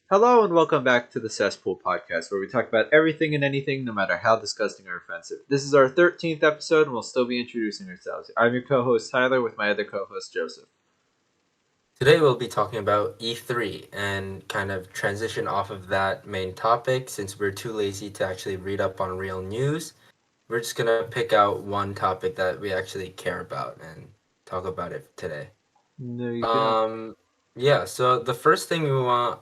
Hello and welcome back to the Cesspool podcast, where we talk about everything and anything, no matter how disgusting or offensive. This is our 13th episode, and we'll still be introducing ourselves. I'm your co-host Tyler, with my other co-host Joseph. Today we'll be talking about E3 and kind of transition off of that main topic since we're too lazy to actually read up on real news. We're just gonna pick out one topic that we actually care about and talk about it today. There you go. Um, yeah, so the first thing we're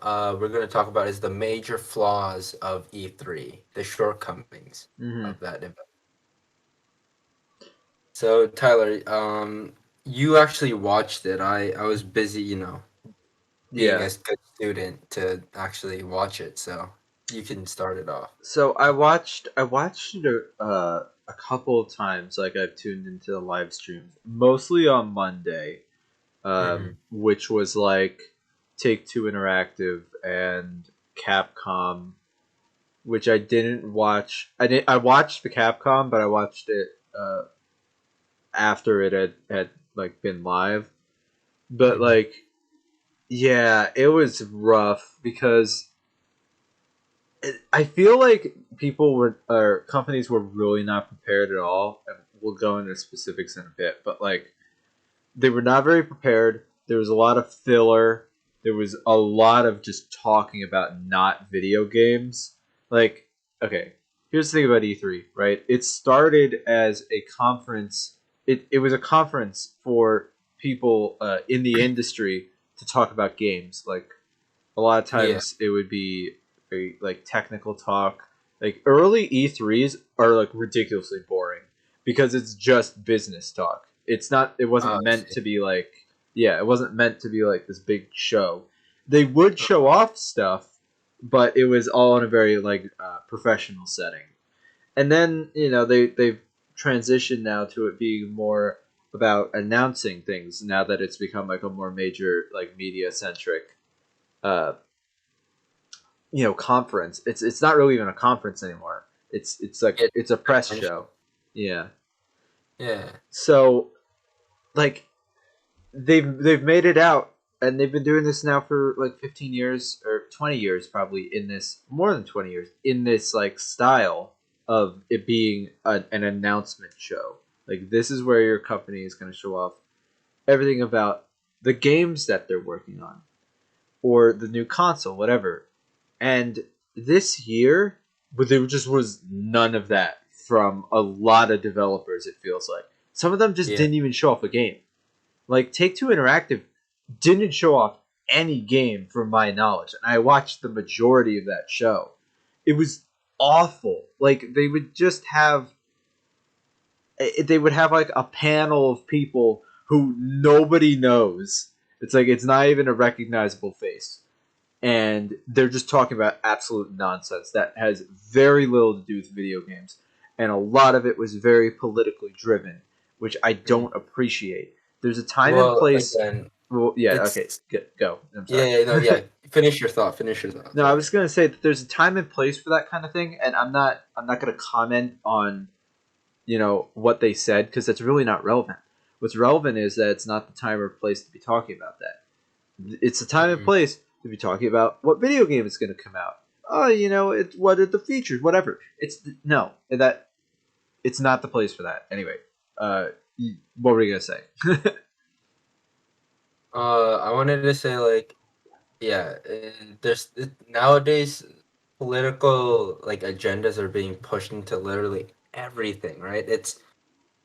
gonna talk about is the major flaws of E3, the shortcomings Mm-hmm. of that event. So Tyler, you actually watched it. I was busy, being Yeah. a good student to actually watch it. So you can start it off. So I watched it a couple of times. Like I've tuned into the live streams, mostly on Monday, Mm-hmm. which was like Take Two Interactive and Capcom, which I didn't watch. I watched the Capcom, but I watched it after it had like been live. But Mm-hmm. like, yeah, it was rough because I feel like people were or companies were really not prepared at all. And we'll go into specifics in a bit, but like they were not very prepared. There was a lot of filler. There was a lot of just talking about not video games. Like, okay, here's the thing about E3, right? It started as a conference. It was a conference for people in the industry to talk about games. Like, a lot of Yeah. times it would be very like technical talk. Like early E3s are like ridiculously boring because it's just business talk. It's not. It wasn't Oh, I meant see. to be like, yeah, it wasn't meant to be like this big show. They would show off stuff, but it was all in a very like professional setting. And then they've transitioned now to it being more about announcing things now that it's become like a more major like media centric uh, conference. It's not really even a conference anymore. It's like Get it's a press attention. show. Yeah. Yeah. So like they've made it out, and they've been doing this now for like 15 years or 20 years, probably, in this more than 20 years, in this like style of it being an announcement show. Like, this is where your company is going to show off everything about the games that they're working on or the new console, whatever. And this year, but there just was none of that from a lot of developers. It feels like some of them just Yeah. didn't even show off a game. Like Take Two Interactive didn't show off any game from my knowledge, and I watched the majority of that show. It was awful. Like they would have like a panel of people who nobody knows. It's like it's not even a recognizable face, and they're just talking about absolute nonsense that has very little to do with video games, and a lot of it was very politically driven, which I Mm. don't appreciate. There's a time and Well, place. again, Well, yeah, okay, it's go. I'm yeah, sorry. yeah, no, yeah. Finish your thought. Finish your thought. No, I Sorry. was gonna say that there's a time and place for that kind of thing, and I'm not gonna comment on what they said, because that's really not relevant. What's relevant is that it's not the time or place to be talking about that. It's the time and Mm-hmm. place to be talking about what video game is going to come out. Oh, what are the features, whatever. No, that it's not the place for that. Anyway, uh, what were you gonna say? I wanted to say like, yeah, nowadays political like agendas are being pushed into literally everything, right? It's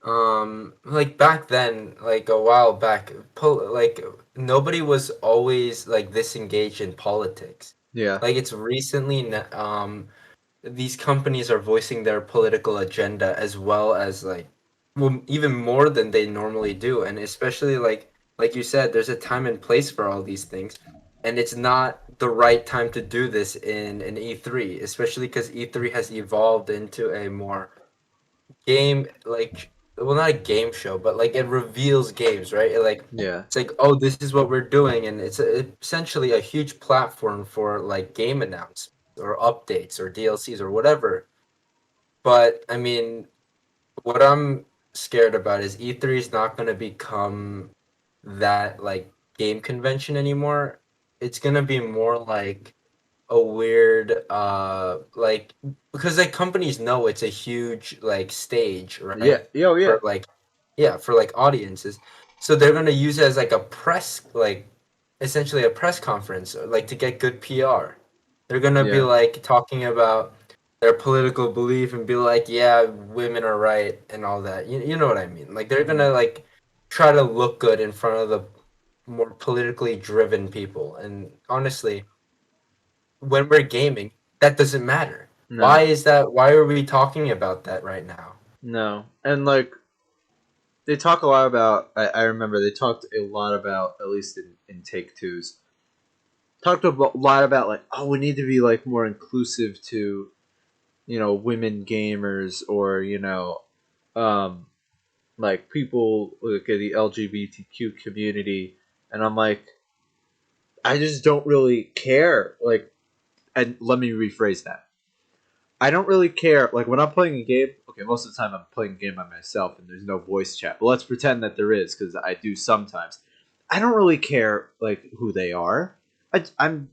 like back then, like a while back, like nobody was always like this engaged in politics. Yeah, Like it's recently these companies are voicing their political agenda as well as like, well, even more than they normally do, and especially like you said, there's a time and place for all these things, and it's not the right time to do this in an E3, especially because E3 has evolved into a more game like, well, not a game show, but like it reveals games, right? yeah. It's like, oh, this is what we're doing, and essentially a huge platform for like game announcements or updates or DLCs or whatever. But I mean, what I'm scared about is E3 is not going to become that like game convention anymore. It's going to be more like a weird like because like companies know it's a huge like stage, Yeah. right? Oh yeah. For like yeah, for like audiences. So they're gonna use it as like a press like essentially a press conference like to get good PR. They're gonna be Yeah. like talking about their political belief and be like, yeah, women are right and all that. You know what I mean? Like they're Hmm. gonna like try to look good in front of the more politically driven people. And honestly, when we're gaming, that doesn't matter. Why No. is that? Why are we talking about that right now? No. And like they talk a lot about. I remember they talked a lot about, at least in Take Two's, talked a lot about like, oh, we need to be like more inclusive to, women gamers, or um like people like the LGBTQ community. And I'm like, I just don't really care. Like, and let me rephrase that. I don't really care. Like when I'm playing a game, okay, most of the time I'm playing a game by myself and there's no voice chat. But let's pretend that there is, because I do sometimes. I don't really care like who they are. I'm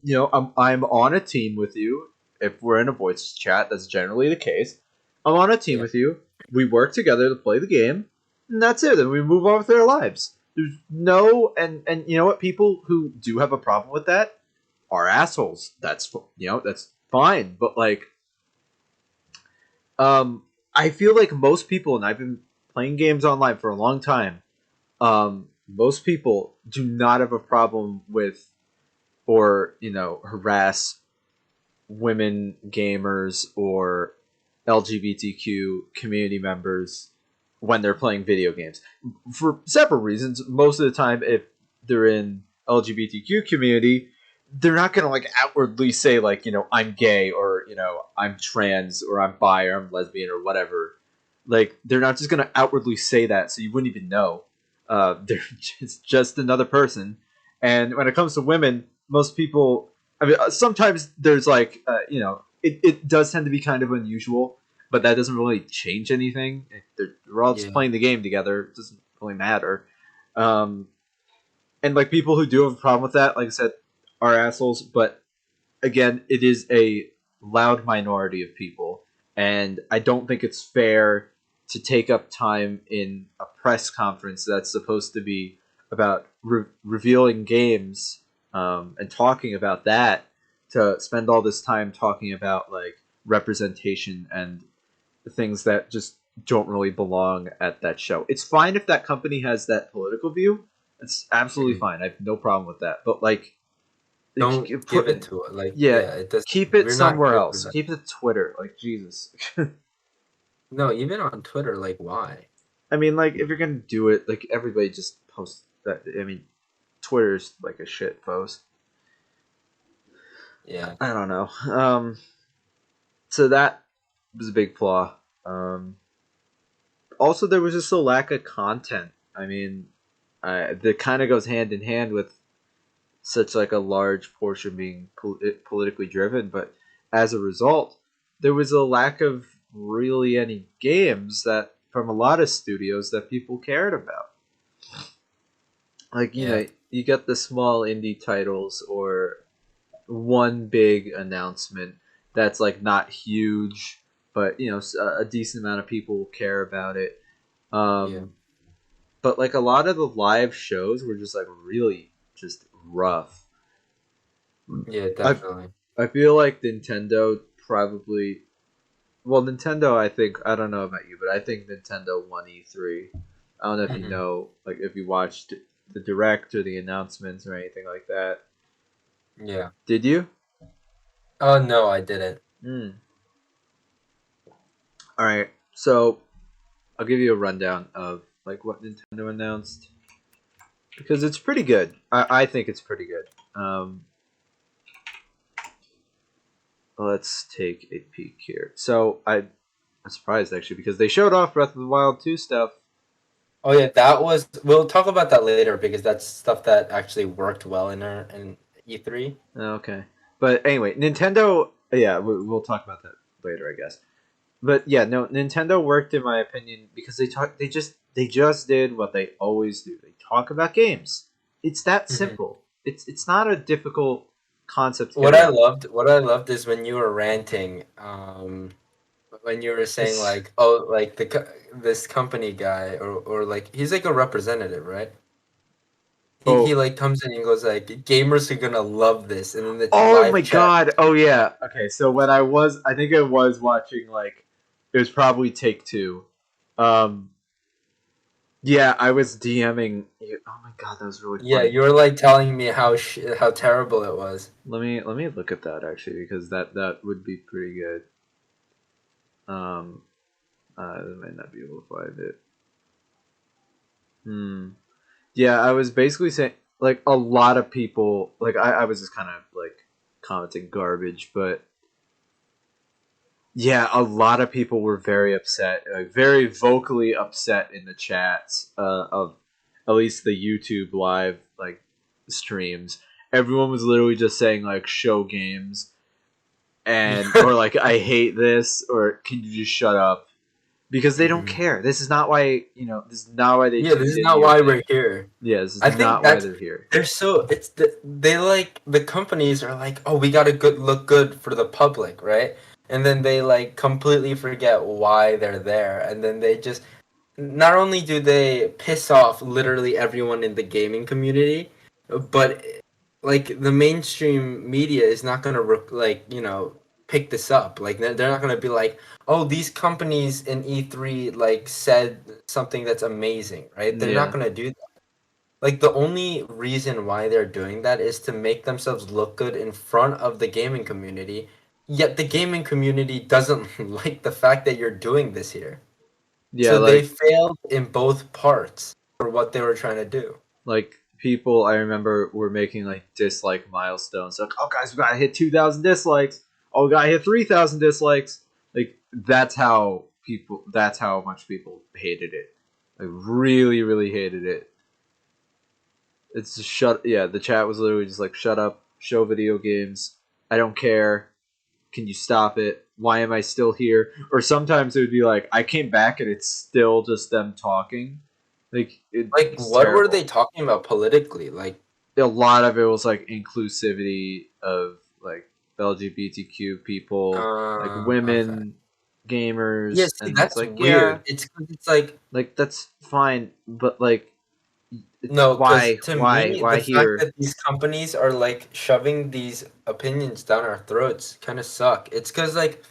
on a team with you. If we're in a voice chat, that's generally the case. I'm on a team Yeah, with you. We work together to play the game, and that's it. Then we move on with our lives. There's no, and you know what? People who do have a problem with that are assholes. That's fine. But like, I feel like most people, and I've been playing games online for a long time. Most people do not have a problem with, or harass women gamers or LGBTQ community members when they're playing video games for several reasons. Most of the time, if they're in LGBTQ community, they're not gonna like outwardly say like I'm gay, or I'm trans, or I'm bi, or I'm lesbian, or whatever. Like they're not just gonna outwardly say that, so you wouldn't even know. They're just another person. And when it comes to women, most people, I mean, sometimes there's like, it does tend to be kind of unusual, but that doesn't really change anything. We're all just yeah, playing the game together. It doesn't really matter. Um, and like people who do have a problem with that, like I said, are assholes. But again, it is a loud minority of people, and I don't think it's fair to take up time in a press conference that's supposed to be about revealing games, and talking about that, to spend all this time talking about like representation and things that just don't really belong at that show. It's fine if that company has that political view. It's absolutely mhm. fine. I have no problem with that. But like, Don't give it put, to it. Like, yeah, yeah, it does. keep it We're not somewhere here for else. that. Keep it Twitter. Like Jesus. No, even on Twitter, like, why? I mean, like if you're gonna do it, like everybody just posts that. I mean, Twitter's like a shit post. Yeah, I don't know. So that was a big flaw. Also, there was just a lack of content. I mean, that kind of goes hand in hand with such like a large portion being politically driven, but as a result, there was a lack of really any games that from a lot of studios that people cared about. Like yeah, you get the small indie titles, or one big announcement that's like not huge, but a decent amount of people care about it. yeah, Um, but like a lot of the live shows were just like really just rough. yeah, I definitely. I feel like Nintendo probably, well, Nintendo, I think, I don't know about you, but I think Nintendo won E3. I don't know if you Hmm. know, like if you watched the direct or the announcements or anything like that. Yeah. Did you? Oh no, I didn't. Hmm. All right. So I'll give you a rundown of like what Nintendo announced, because it's pretty good. I think it's pretty good. Let's take a peek here. So I'm surprised actually, because they showed off Breath of the Wild 2 stuff. Oh yeah, that was. We'll talk about that later because that's stuff that actually worked well in E3. Okay. But anyway, Nintendo. Yeah, we'll talk about that later, I guess. But yeah, no, Nintendo worked in my opinion because they just did what they always do. They talk about games. It's that Hmm. simple. It's not a difficult concept to get around. What I loved is when you were ranting, when you were saying It's, like, oh, like this company guy, or like he's like a representative, right? He oh, like comes in and goes like, gamers are gonna love this, and then the oh my live chat. god. Oh yeah. Okay, so when I think I was watching like it was probably Take Two. Um, yeah, I was DMing you. Oh my god, that was really Yeah, funny. you were like telling me how terrible it was. Let me look at that actually because that would be pretty good. Um, I might not be able to find it. Hmm. Yeah, I was basically saying like a lot of people like I was just kind of like commenting garbage, but yeah, a lot of people were very upset, like very vocally upset in the chats of at least the YouTube live like streams. Everyone was literally just saying like show games and or like I hate this or can you just shut up because they don't Hmm. care. This is not why this is not why they Yeah, this tuned is into not your why thing. we're here. Yeah, this is I think not why that's they're here. they're so they like the companies are like, oh, we gotta look good for the public, right? And then they like completely forget why they're there, and then they just not only do they piss off literally everyone in the gaming community, but like the mainstream media is not gonna like pick this up. Like they're not gonna be like, oh, these companies in E3 like said something that's amazing, right? They're not Yeah, gonna do that. Like the only reason why they're doing that is to make themselves look good in front of the gaming community. Yet the gaming community doesn't like the fact that you're doing this here. yeah, So they failed in both parts for what they were trying to do. like people I remember were making like dislike milestones. Like, oh guys, we gotta hit 2,000 dislikes. Oh, we gotta hit 3,000 dislikes. Like that's how people. That's how much people hated it. Like really, really hated it. It's just shut. Yeah, the chat was literally just like, shut up, show video games. I don't care. Can you stop it? Why am I still here? Or sometimes it would be like, I came back and it's still just them talking. Like Like, it's what were they terrible. talking about politically? Like, A lot of it was like inclusivity of like LGBTQ people, like okay. women Yeah, gamers, see, and it's that's like, yeah, weird. It's like, like that's fine, but like, no, because why, to why, me, why the fact here? that these companies are like shoving these opinions down our throats kind of suck. It's because like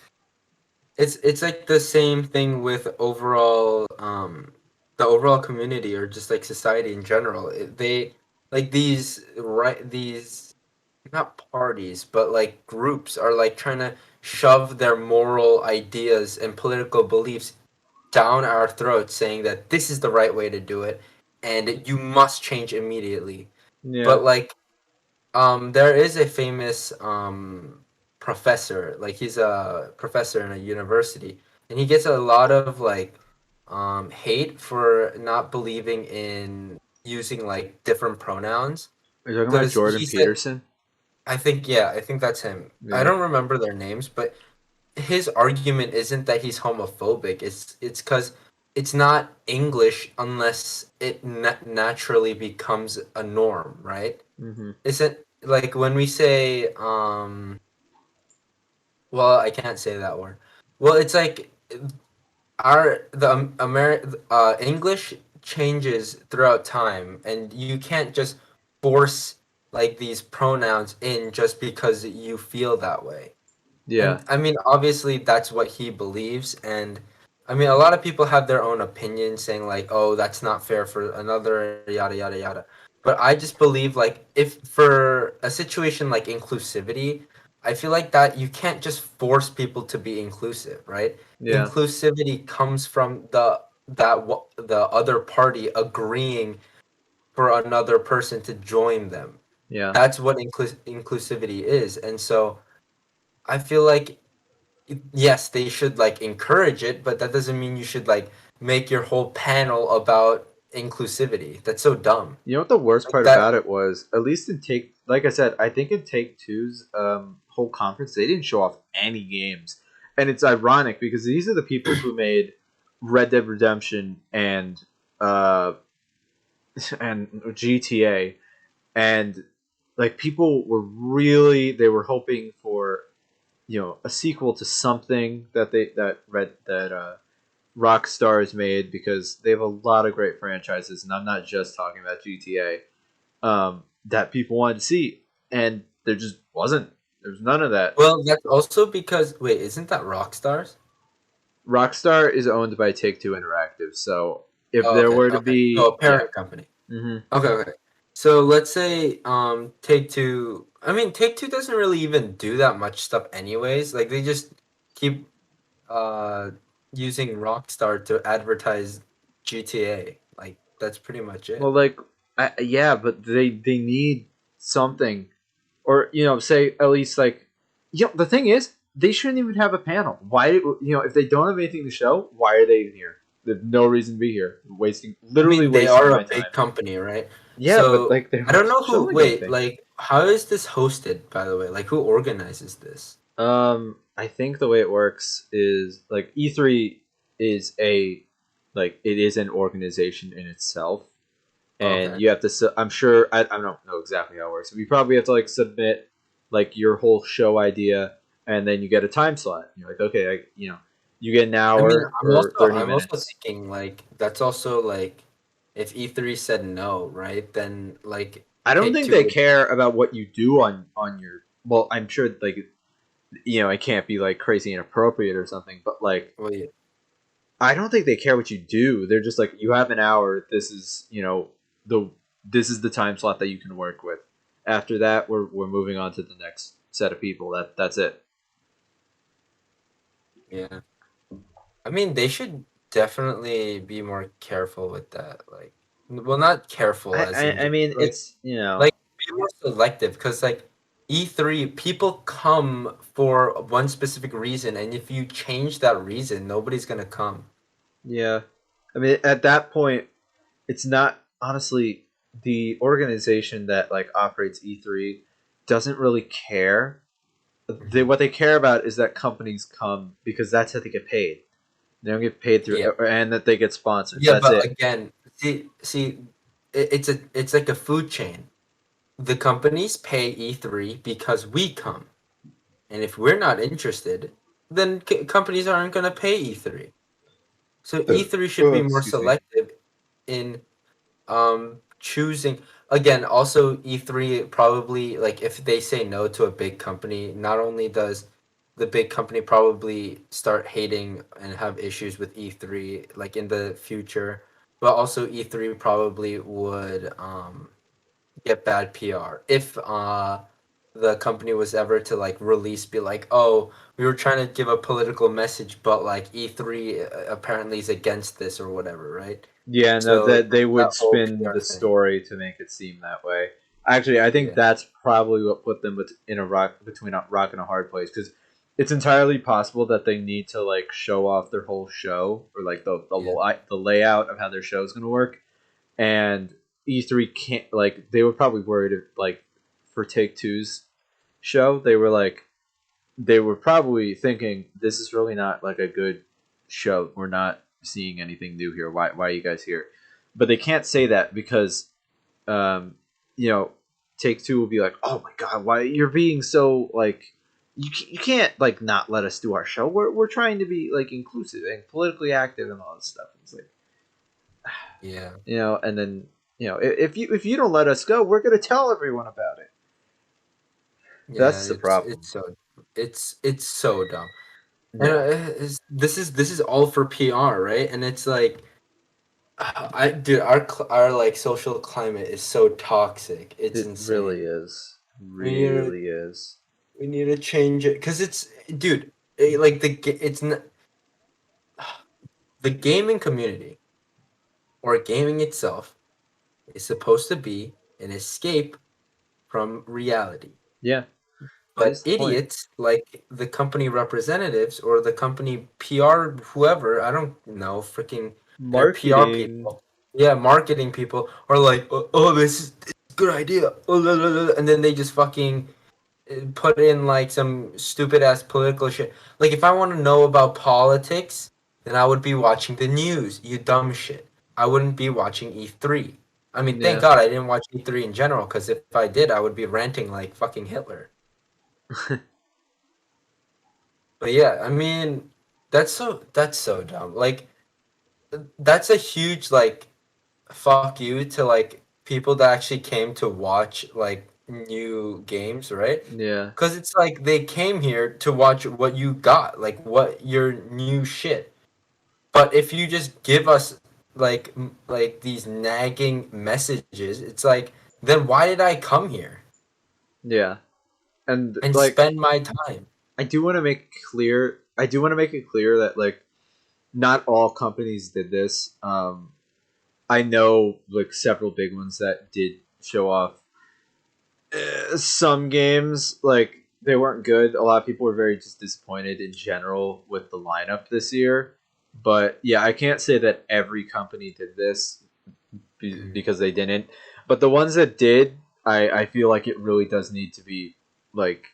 it's like the same thing with overall the overall community or just like society in general. They like these not parties but like groups are like trying to shove their moral ideas and political beliefs down our throats saying that this is the right way to do it and you must change immediately. Yeah, But like there is a famous professor, like he's a professor in a university, and he gets a lot of like hate for not believing in using like different pronouns are you talking about because Jordan he said, Peterson? I think yeah, I think that's him. I Yeah. don't remember their names, but his argument isn't that he's homophobic. It's because it's not English unless it naturally becomes a norm, right? Mm-hmm. Isn't like when we say well, I can't say that word. Well, it's like our the English changes throughout time and you can't just force like these pronouns in just because you feel that way. Yeah. And I mean, obviously, that's what he believes. And I mean, a lot of people have their own opinions saying, like, oh, that's not fair for another, yada, yada, yada. But I just believe, like, if for a situation like inclusivity, I feel like that you can't just force people to be inclusive, right? Yeah. Inclusivity comes from the other party agreeing for another person to join them. Yeah. That's what inclusivity is. And so I feel like yes, they should like encourage it, but that doesn't mean you should like make your whole panel about inclusivity. That's so dumb. You know what the worst Like part that. about it was? At least in Take, like I said, I think in Take Two's whole conference, they didn't show off any games, and it's ironic because these are the people who made Red Dead Redemption uh, and GTA, and like people were really they were hoping for a sequel to something that Rockstar has made because they have a lot of great franchises, and I'm not just talking about GTA. That people wanted to see, and there just wasn't. There's none of that. Well, that's also because wait, isn't that Rockstars? Rockstar is owned by Take Two Interactive, so if Oh, there okay, were to okay. So be, a yeah, parent company. hmm Okay, okay. So let's say Take Two. I mean, Take Two doesn't really even do that much stuff, anyways. Like they just keep uh using Rockstar to advertise GTA. Like that's pretty much well, it. like, yeah, but they need something, or say at least like, the thing is, they shouldn't even have a panel. Why, if they don't have anything to show, why are they even here? They have no reason to be here. I Literally mean, they wasting are my a big time. company, right? Yeah, but So like they I don't don't know show who. like Wait, anything. like how is this hosted, by the way? Like who organizes this? I think the way it works is like E3 is it is an organization in itself, and Okay. you have to. I'm sure I don't know exactly how it works. But you probably have to like submit like your whole show idea, and then you get a time slot. You're like, okay, you get an I mean, hour or 30 minutes. thinking like that's also like if E3 said no, right? Then like I don't Take think Two they would. care about what you do on your. Well, I'm sure like it can't be like crazy inappropriate or something, but like Well, yeah. I don't think they care what you do. They're just like, you have an hour. This is the this is the time slot that you can work with. After that, we're moving on to the next set of people. That's it. Yeah. I mean, they should definitely be more careful with that. Like, well, not careful I as in I, I just mean, like it's like be more selective because like E3 people come for one specific reason, and if you change that reason, nobody's gonna come. yeah. I mean, at that point, it's not honestly the organization that like operates E3 doesn't really care. Hmm. What they care about is that companies come because that's how they get paid. They don't get paid through, Yeah. and that they get sponsors. Yeah, That's but it. again, see, it's like a food chain. The companies pay E3 because we come, and if we're not interested, then companies aren't gonna pay E3. So E3 should Oh, be more excuse me. selective in choosing. Again, also E3 probably like if they say no to a big company, not only does the big company probably start hating and have issues with E3 like in the future, but also E3 probably would get bad PR if the company was ever to like release be like, "Oh, we were trying to give a political message, but like E3 apparently is against this or whatever," right? Yeah, no, So that they that would whole spin PR the thing. story to make it seem that way. Actually, I think Yeah. that's probably what put them in a rock between a rock and a hard place because it's entirely possible that they need to like show off their whole show or like Yeah. the layout of how their show is going to work, and E3 can't like they were probably worried if, like for Take Two's show they were probably thinking this is really not like a good show. We're not seeing anything new here. Why are you guys here? But they can't say that because um, you know Take Two will be like, oh my god, why you're being so like you can't like not let us do our show. We're trying to be like inclusive and politically active and all this stuff. It's like Yeah. and then if you don't let us go, we're gonna tell everyone about it. Yeah, That's the problem. it's so dumb. And Yeah, this is all for PR, right? And it's like I dude, our like social climate is so toxic. It's it really insane. is. We need to Really is. we need to change it because it's dude, like it's not, the gaming community or gaming itself is supposed to be an escape from reality. Yeah, that But is the point. idiots like the company representatives or the company PR, whoever, I don't know, freaking their PR Marketing. people, yeah, marketing people are like, oh, this is a good idea. Oh, la, la, la," and then they just fucking put in like some stupid ass political shit. Like, if I want to know about politics, then I would be watching the news, you dumb shit. I wouldn't be watching E3. I mean, thank Yeah. God I didn't watch E3 in general, because if I did, I would be ranting like fucking Hitler. But yeah, I mean, that's so dumb. Like, that's a huge like fuck you to like people that actually came to watch like new games, right? Yeah. Because it's like they came here to watch what you got, like what your new shit. But if you just give us like these nagging messages, it's like, then why did I come here Yeah. And and like spend my time? I do want to make it clear. I do want to make it clear that like not all companies did this. I know like several big ones that did show off some games. Like they weren't good. A lot of people were very just disappointed in general with the lineup this year. But yeah, I can't say that every company did this Mm. because they didn't. But the ones that did, I feel like it really does need to be like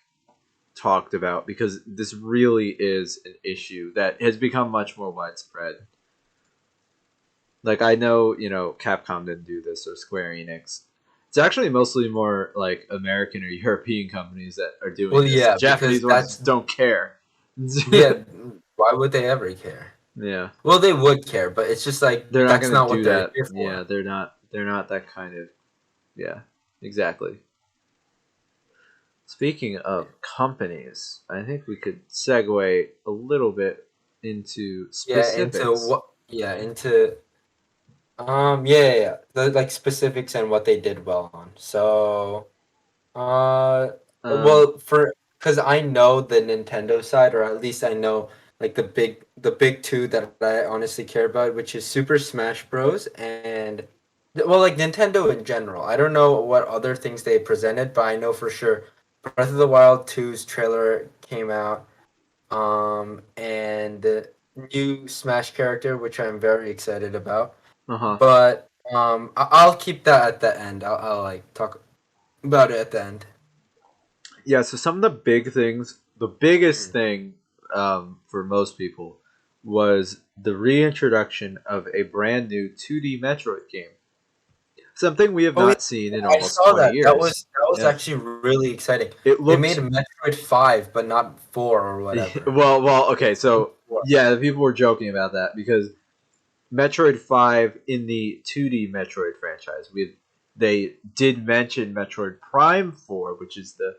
talked about because this really is an issue that has become much more widespread. Like I know, Capcom didn't do this or Square Enix. It's actually mostly more like American or European companies that are doing Well, this. The yeah, because Japanese ones that's just don't care. yeah. Why would they ever care? Yeah. Well, they would care, but it's just like They're not that's going to not what do they're that. here Yeah, for. they're not that kind of. Yeah. Exactly. Speaking of companies, I think we could segue a little bit into Yeah, into specifics. what? Yeah, into yeah. The like specifics and what they did well on. So, uh, Um, well, for because I know the Nintendo side, or at least I know like the big two that I honestly care about, which is Super Smash Bros. And well, like Nintendo in general. I don't know what other things they presented, but I know for sure Breath of the Wild 2's trailer came out. And the new Smash character, which I'm very excited about. uh huh. But I'll keep that at the end. I'll like talk about it at the end. Yeah, so some of the big things, the biggest Mm. thing for most people was the reintroduction of a brand new 2D Metroid game. Something we have Oh yeah, not seen in I almost saw 20 that. That years. was that was Yeah. actually really exciting. It They made looks Metroid 5, but not 4 or whatever. okay, so yeah, the people were joking about that because Metroid 5 in the 2D Metroid franchise. They did mention Metroid Prime 4, which is the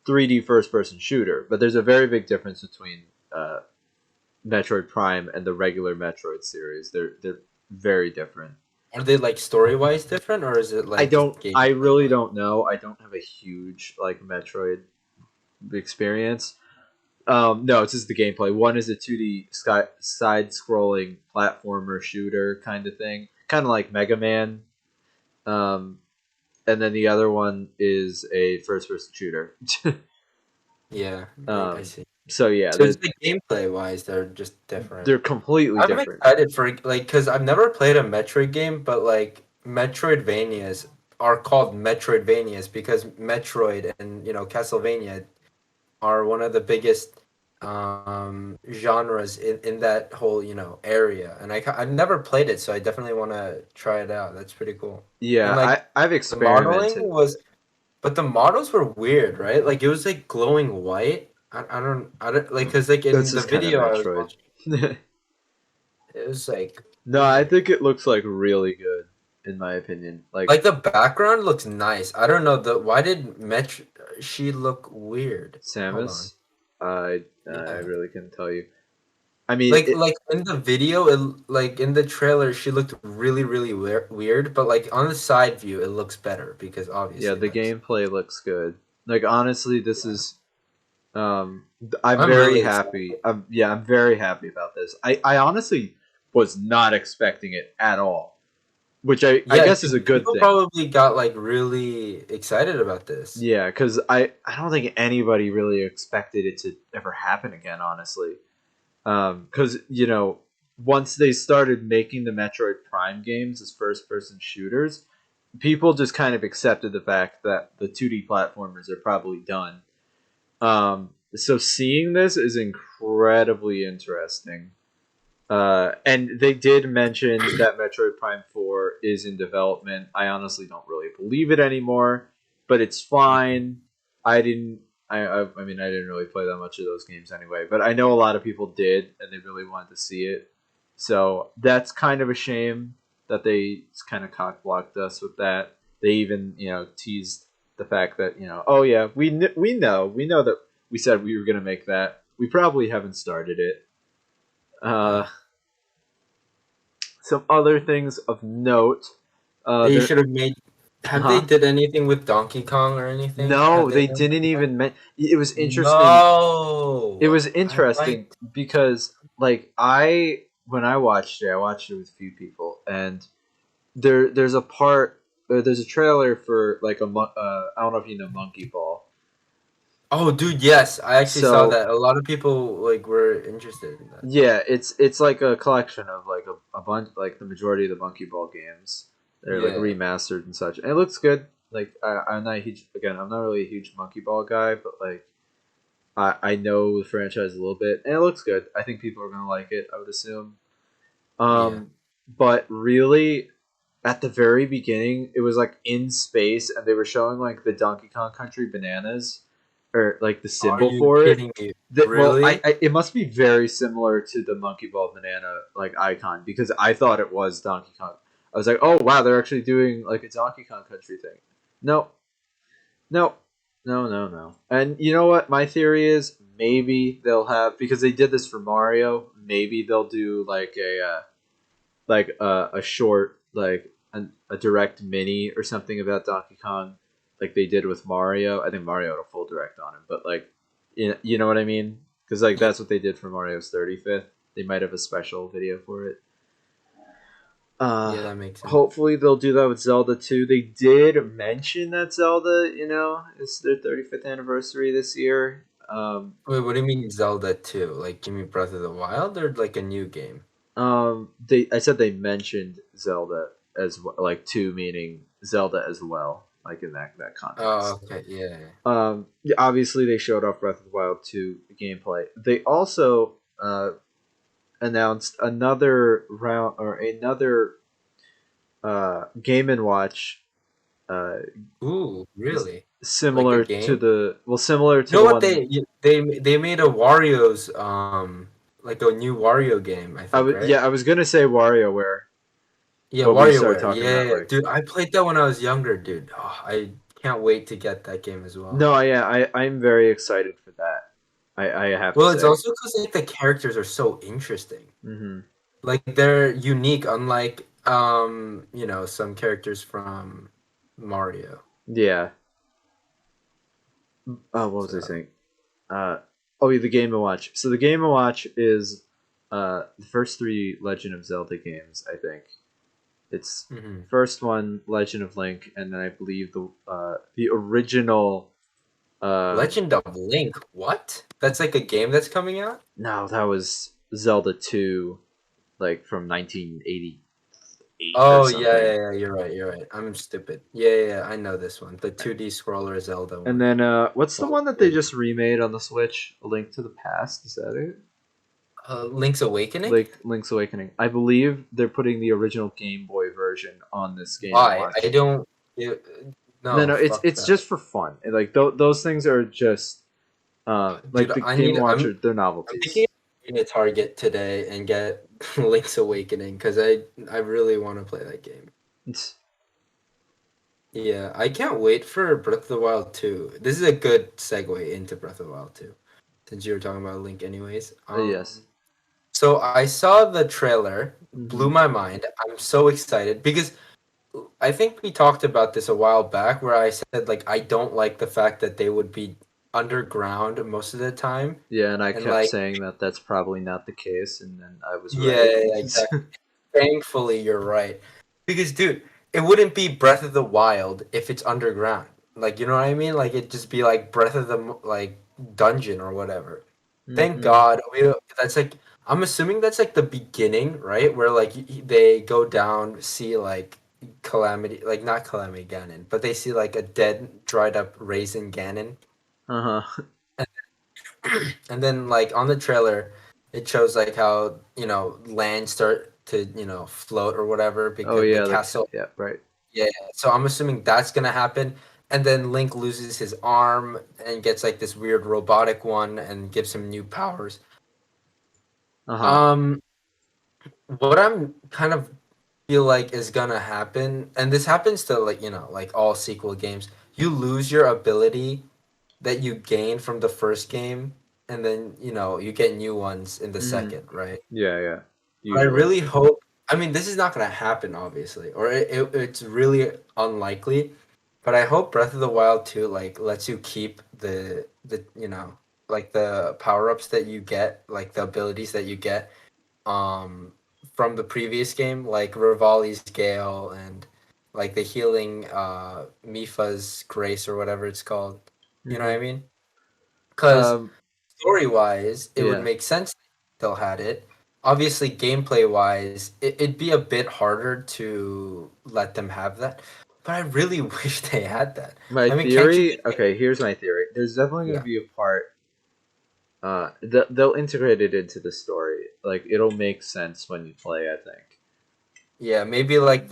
3D first person shooter, but there's a very big difference between uh, Metroid Prime and the regular Metroid series. They're very different. Are they like story wise different, or is it like just I gameplay really wise? don't know. I don't have a huge like Metroid experience. No, it's just the gameplay. One is a 2D side scrolling platformer shooter kind of thing, kind of like Mega Man. Um, and then the other one is a first person shooter. Yeah, I um, see. so yeah, So it's the gameplay wise, they're just different. they're completely I'm different. excited for like because I've never played a Metroid game, but like Metroidvanias are called Metroidvanias because Metroid and Castlevania are one of the biggest genres in that whole area, and I've never played it, so I definitely want to try it out. That's pretty cool. And Yeah, like I've the modeling experimented. was, but the models were weird, right? Like it was like glowing white. I don't like because like That's in the just kind of video I was Metroid. watching, it was like No, I weird. think it looks like really good, in my opinion. Like Like the background looks nice. I don't know the why did Metro she look weird? Hold on. Samus, I Yeah. really couldn't tell you. I mean, Like in the video, like in the trailer, she looked really really weird. But like on the side view, it looks better because yeah, obviously the that's gameplay looks good. Like honestly, this yeah. is I'm I'm very really excited. happy. I'm very happy about this. I honestly was not expecting it at all, which I Yeah, guess is because a good people thing. probably got like really excited about this. Yeah, because I don't think anybody really expected it to ever happen again. Honestly, because once they started making the Metroid Prime games as first person shooters, people just kind of accepted the fact that the 2D platformers are probably done. So seeing this is incredibly interesting. And they did mention that Metroid Prime 4 is in development. I honestly don't really believe it anymore, but it's Mhm. fine. I didn't. I mean, I didn't really play that much of those games anyway, but I know a lot of people did, and they really wanted to see it. So that's kind of a shame that they kind of cock blocked us with that. They even, teased the fact that, oh yeah, we know that we said we were gonna make that. We probably haven't started it. Uh, Yeah. some other things of note. They There, should have made. Have they huh? did anything with Donkey Kong or anything? Have No, they they done didn't that? even. It was interesting. It No, was I interesting liked. because, like, when I watched it with a few people, and there's a part, there's a trailer for like I don't know if you know Monkey Ball. Oh, dude, yes, I actually saw So that. A lot of people like were interested in that. yeah, it's like a collection of like a bunch, like the majority of the Monkey Ball games. They're like Yeah, remastered and such, and it looks good. Like I'm not a huge, again, I'm not really a huge Monkey Ball guy, but like I know the franchise a little bit, and it looks good. I think people are gonna like it. I would assume. yeah. Um, but really, at the very beginning, it was like in space, and they were showing like the Donkey Kong Country bananas, or like the Are symbol you for it. kidding me? That, well, Really? it must be very similar to the Monkey Ball banana like icon, because I thought it was Donkey Kong. I was like, oh wow, they're actually doing like a Donkey Kong Country thing. No, no, no. And you know what? My theory is maybe they'll have, because they did this for Mario. Maybe they'll do like a short, like a direct mini or something about Donkey Kong, like they did with Mario. I think Mario had a full direct on him, but like, you know what I mean? Because like Yeah, that's what they did for Mario's 35th. They might have a special video for it. yeah, that makes sense. Hopefully they'll do that with Zelda too. They did mention that Zelda, is their 35th anniversary this year. Wait, what do you mean Zelda 2? Like, you mean Breath of the Wild or like a new game? I said they mentioned Zelda as well, like two, meaning Zelda as well, like in that Oh, context. okay, yeah. Yeah, obviously they showed off Breath of the Wild 2 gameplay. They also announced another round, or another Game and Watch, uh, Ooh, really? Like a similar to game? the, well, similar You to know the what one. they made a Wario's like a new Wario game, I think, right? I was gonna say WarioWare, Yeah, but we started WarioWare. talking Yeah, about yeah, like, dude, I played that when I was younger, dude. Oh, I can't wait to get that game as well. no, yeah, I'm very excited for that. I have to Well, it's say. also because like the characters are so interesting. Hmm. Like they're unique, unlike some characters from Mario. Yeah. Oh, what was I So, saying? Uh, oh, yeah, the Game and Watch. So the Game and Watch is the first three Legend of Zelda games. I think it's mhm. first one, Legend of Link, and then I believe the original. Um, Legend of Link. What? That's like a game that's coming out? no, that was Zelda 2, like from 1988 or Oh yeah, yeah, something. yeah. You're right. You're right. I'm stupid. Yeah, yeah, yeah, I know this one. The 2D scroller Zelda And one. then what's the Oh, one that they dude. just remade on the Switch? A Link to the Past. Is that it? Link's Awakening. Like Link's Awakening. I believe they're putting the original Game Boy version on this Game and Why? I Watch. don't. You, No, no, no, it's fuck it's that, just for fun. And, like those things are just dude. like the I Game need. and Watch I'm. are, they're I'm thinking novelties. of going to Target today and get Link's Awakening because I really want to play that game. It's, Yeah, I can't wait for Breath of the Wild 2. This is a good segue into Breath of the Wild 2, since you were talking about Link anyways. yes. So I saw the trailer, blew Hmm. my mind. I'm so excited because I think we talked about this a while back where I said like I don't like the fact that they would be underground most of the time. Yeah, and I And kept like saying that that's probably not the case, and then I was yeah, right. yeah, yeah, exactly. Thankfully, you're right. Because, dude, it wouldn't be Breath of the Wild if it's underground. Like, you know what I mean? Like, it'd just be like Breath of the like dungeon or whatever. Thank Hmm. God. That's like I'm assuming that's like the beginning, right? Where like they go down, see like Calamity, like not Calamity Ganon, but they see like a dead, dried up raisin Ganon, Uh huh. and then like on the trailer it shows like how land start to float or whatever Oh because the yeah, castle. yeah, right. Yeah, so I'm assuming that's gonna happen, and then Link loses his arm and gets like this weird robotic one and gives him new powers. Uh huh. Um, what I'm kind of feel like is gonna happen, and this happens to like like all sequel games, you lose your ability that you gain from the first game, and then you get new ones in the Mm-hmm. second, right? Yeah, yeah. But I Usually. really hope. I mean, this is not gonna happen, obviously, or it's really unlikely. But I hope Breath of the Wild 2 like lets you keep the like the power ups that you get, like the abilities that you get um from the previous game, like Rivali's Gale and like the healing Mifa's Grace or whatever it's called. You know what Mm-hmm. I mean? Because Um. story wise, it would Yeah. make sense if they still had it. Obviously, gameplay wise, it'd be a bit harder to let them have that. But I really wish they had that. My I mean, can't you theory. just Okay, here's my theory. There's definitely going to yeah. be a part. They'll integrate it into the story. Like it'll make sense when you play. I think. Yeah, maybe like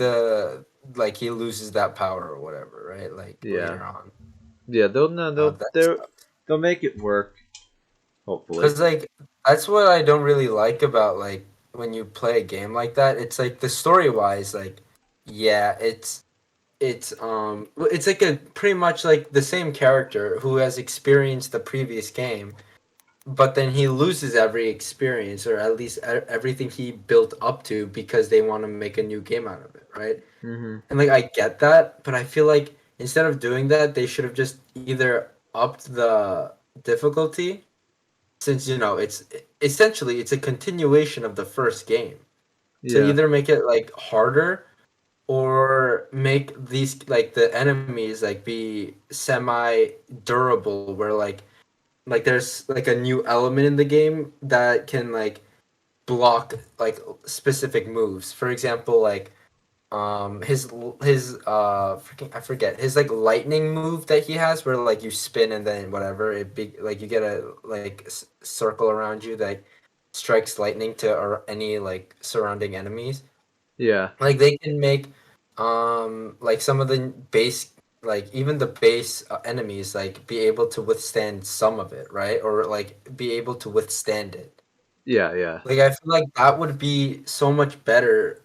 like he loses that power or whatever, right? Like Yeah. later on. Yeah. They'll no. That stuff. They'll make it work. Hopefully. Cause like that's what I don't really like about like when you play a game like that. It's like the story wise, like yeah, it's like a pretty much like the same character who has experienced the previous game, but then he loses every experience or at least everything he built up to because they want to make a new game out of it, right? Mm-hmm. And like I get that, but I feel like instead of doing that, they should have just either upped the difficulty since it's essentially it's a continuation of the first game. So Yeah. either make it like harder or make these like the enemies like be semi durable where like there's like a new element in the game that can like block like specific moves. For example, like his freaking I forget his like lightning move that he has where like you spin and then whatever it be like you get a like circle around you that strikes lightning to or any like surrounding enemies. Yeah. Like they can make like some of the base like even the base enemies like be able to withstand some of it, right? Or like be able to withstand it. Yeah. Yeah. Like I feel like that would be so much better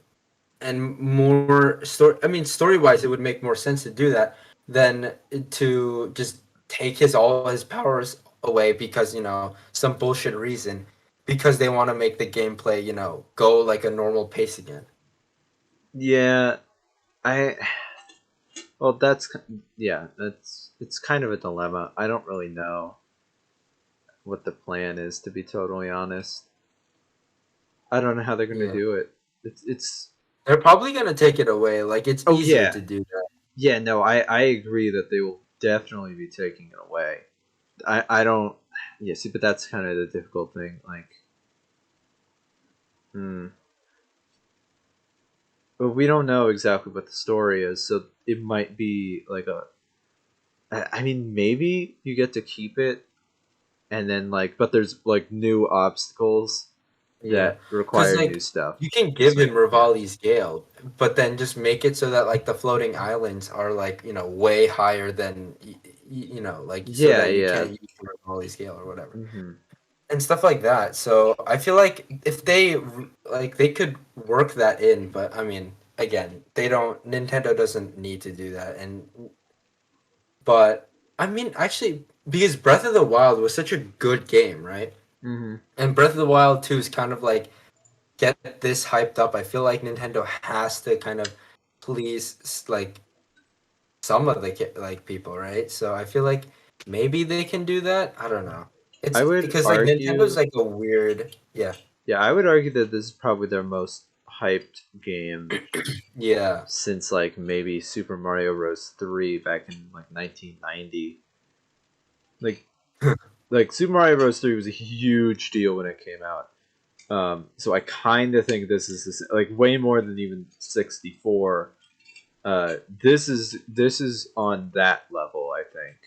and more story. I mean, story wise, it would make more sense to do that than to just take his all his powers away because some bullshit reason because they want to make the gameplay go like a normal pace again. Yeah. I. Well, that's yeah. That's it's kind of a dilemma. I don't really know what the plan is, to be totally honest. I don't know how they're gonna Yeah, do it. It's. they're probably gonna take it away. Like it's Oh easier yeah, to do that. yeah. No, I agree that they will definitely be taking it away. I don't. Yeah, see, but that's kind of the difficult thing. Like, hmm. But we don't know exactly what the story is, so it might be like a. I mean, maybe you get to keep it, and then like, but there's like new obstacles Yeah, that because require new like stuff. you can give So him yeah, Rivali's Gale, but then just make it so that like the floating islands are like way higher than like so yeah, that you yeah. can't use Rivali's Gale or whatever Hmm. and stuff like that. So I feel like if they like they could work that in, but I mean again they don't. Nintendo doesn't need to do that, and but I mean actually because Breath of the Wild was such a good game, right? Hmm. And Breath of the Wild 2 is kind of like get this hyped up. I feel like Nintendo has to kind of please like some of the like people, right? So I feel like maybe they can do that. I don't know. It's I would because like Nintendo's argue. like a weird, yeah, Yeah, I would argue that this is probably their most hyped game yeah, since like maybe Super Mario Bros. 3 back in like 1990. Like Super Mario Bros. 3 was a huge deal when it came out. So I kind of think this is like way more than even 64. This is on that level. I think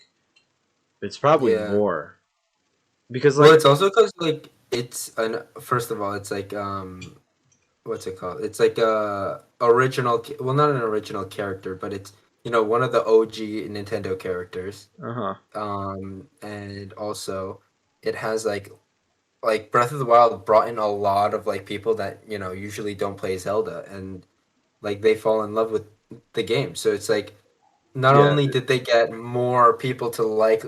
it's probably yeah. more because Well, like it's also because like it's an first of all, it's like what's it called? It's like a original, well, not an original character, but it's one of the OG Nintendo characters. Uh huh. And also it has like Breath of the Wild brought in a lot of like people that usually don't play Zelda, and like they fall in love with the game. So it's like not Yeah. only did they get more people to like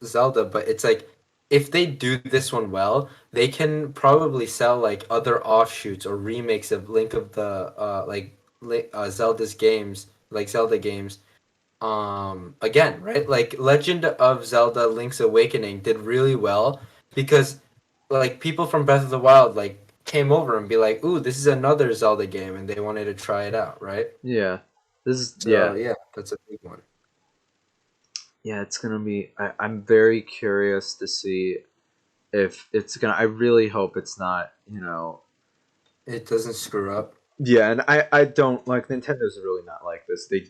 Zelda, but it's like if they do this one well, they can probably sell like other offshoots or remakes of Link of the Zelda's games, like Zelda games. Again, right? Like Legend of Zelda: Link's Awakening did really well because like people from Breath of the Wild like came over and be like, "Ooh, this is another Zelda game," and they wanted to try it out, right? Yeah. This is So yeah. yeah, that's a big one. Yeah, it's gonna be. I'm very curious to see if it's gonna. I really hope it's not. It doesn't screw up. Yeah, and I don't like Nintendo's really not like this. They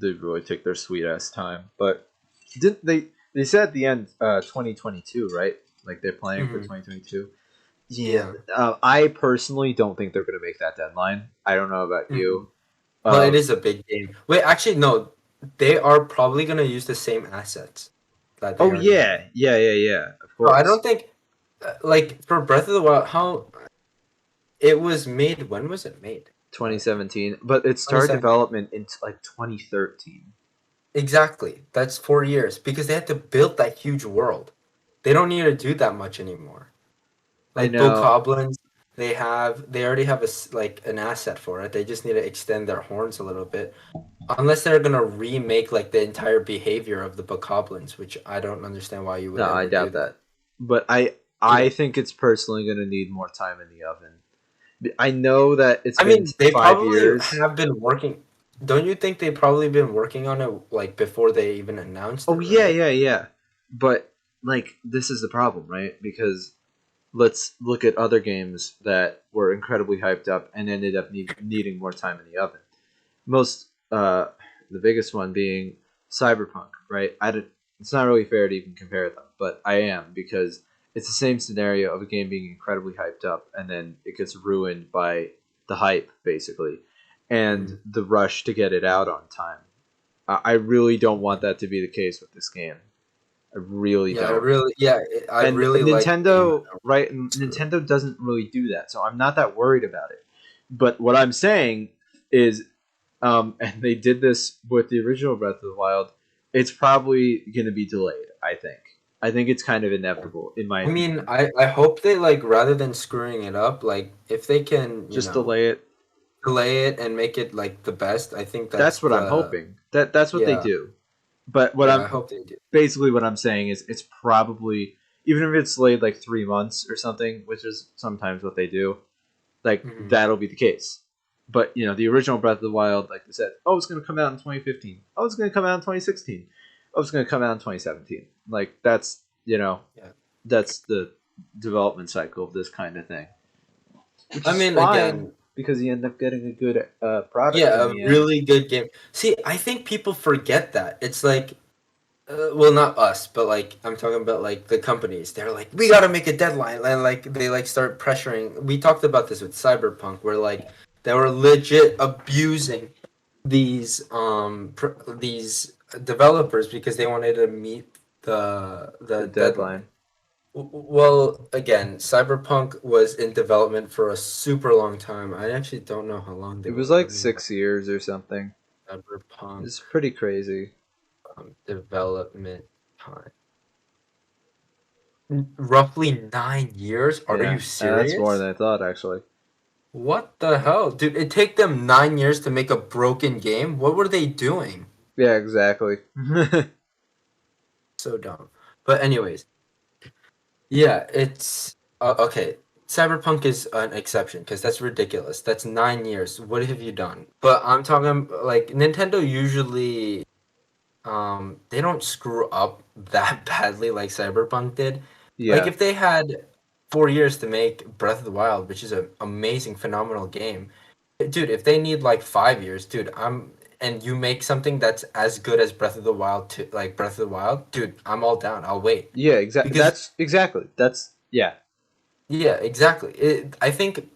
really take their sweet ass time. But didn't they said at the end 2022, right? Like they're planning for Hmm. 2022. Yeah, Yeah. I personally don't think they're gonna make that deadline. I don't know about Hmm. you. Well, it Um, is a big game. Wait, actually, no. They are probably gonna use the same assets that they oh already have. yeah, of So I don't course. think, like, for Breath of the Wild, how it was made. When was it made? 2017, but it started 2017. development in like 2013. Exactly. That's 4 years because they had to build that huge world. They don't need to do that much anymore. I Like know. Bokoblins, they already have like an asset for it. They just need to extend their horns a little bit. Unless they're gonna remake like the entire behavior of the Bokoblins, which I don't understand why you would No, I ever do doubt that. that. But I Yeah. think it's personally going to need more time in the oven. I know that it's I been mean, they 5 years. have been working. Don't you think they probably been working on it like before they even announced Oh it, right? yeah. But like this is the problem, right? Because let's look at other games that were incredibly hyped up and ended up needing more time in the oven. Most the biggest one being Cyberpunk, right? It's not really fair to even compare them, but I am because it's the same scenario of a game being incredibly hyped up and then it gets ruined by the hype basically and Hmm. the rush to get it out on time. I really don't want that to be the case with this game. I really don't. I And really like the game. Nintendo, right? Nintendo doesn't really do that, so I'm not that worried about it. But what I'm saying is and they did this with the original Breath of the Wild. It's probably going to be delayed. I think. I think it's kind of inevitable, in my I mean, opinion. I hope they like rather than screwing it up, like if they can, Just delay it. delay it and make it like the best, I think that's That's what I'm the hoping. That's what they yeah. do. But Yeah, I hope they do. what I'm saying is it's probably even if it's delayed like 3 months or something, which is sometimes what they do. Like Hmm. that'll be the case. But the original Breath of the Wild, like they said, oh, it's going to come out in 2015. Oh, it's going to come out in 2016. Oh, it's going to come out in 2017. Like Yeah. that's the development cycle of this kind of thing, which I is mean, fine again, because you end up getting a good product in yeah, a the end. really good game. See, I think people forget that. It's like, well, not us, but like I'm talking about like the companies. They're like, we gotta make a deadline, and like they like start pressuring. We talked about this with Cyberpunk, where like they were legit abusing these developers because they wanted to meet The the deadline. deadline. Well, again, Cyberpunk was in development for a super long time. I actually don't know how long they It was were. like Let me look. 6 years or something. Cyberpunk It's pretty crazy. development time. Roughly 9 years? Are you Yeah, that's more serious? than I thought actually. What the hell? Dude, it take them 9 years to make a broken game? What were they doing? Yeah, exactly. So dumb. But anyways, yeah, it's okay. Cyberpunk is an exception because that's ridiculous. That's 9 years. What have you done? But I'm talking like Nintendo usually they don't screw up that badly like Cyberpunk did. Like Yeah, if they had 4 years to make Breath of the Wild, which is an amazing, phenomenal game, dude. If they need like 5 years, dude, I'm. and you make something that's as good as Breath of the Wild to like Breath of the Wild, dude, I'm all down. I'll wait. Yeah, exactly. Because That's exactly. That's yeah, yeah, exactly. I think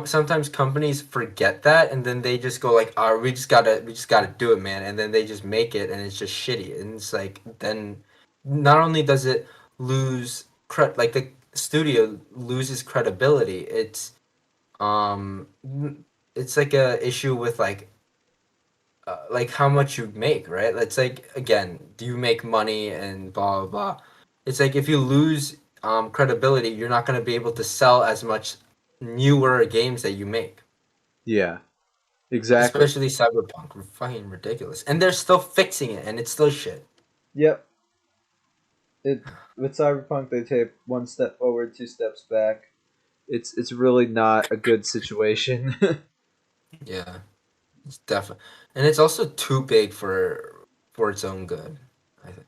sometimes companies forget that, and then they just go like, "Oh, we just gotta do it, man," and then they just make it, and it's just shitty. And it's like then, not only does it lose like the studio loses credibility, um, it's like a issue with like how much you make, right? It's like again, do you make money and blah blah blah. It's like if you lose credibility, you're not going to be able to sell as much newer games that you make, yeah, exactly. especially Cyberpunk. Fucking ridiculous, and they're still fixing it, and it's still shit. Yep. It with Cyberpunk they take one step forward, two steps back. It's really not a good situation. Yeah, it's definitely, and it's also too big for its own good. I think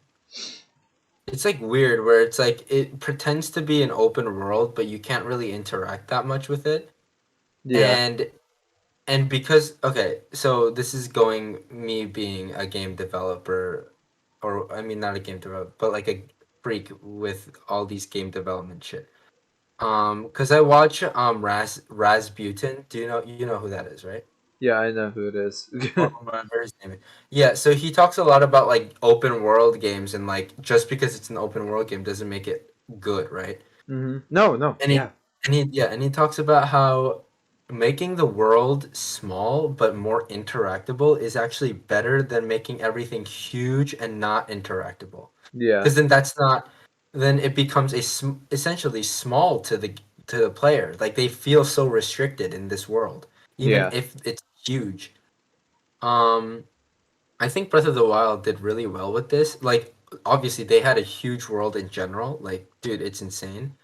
it's like weird where it's like it pretends to be an open world, but you can't really interact that much with it, Yeah. and because okay, so this is going me being a game developer, or I mean not a game developer, but like a freak with all these game development shit. Because I watch Rasputin. Do you know who that is, right? Yeah, I know who it is. Or whatever his name is. Yeah, so he talks a lot about like open world games and like just because it's an open world game doesn't make it good, right? No, no, And he yeah, and he talks about how making the world small but more interactable is actually better than making everything huge and not interactable. yeah, Because then it becomes essentially small to the player. Like they feel so restricted in this world, even yeah, if it's huge. Um, I think Breath of the Wild did really well with this. Like, obviously, they had a huge world in general. Like, dude, it's insane.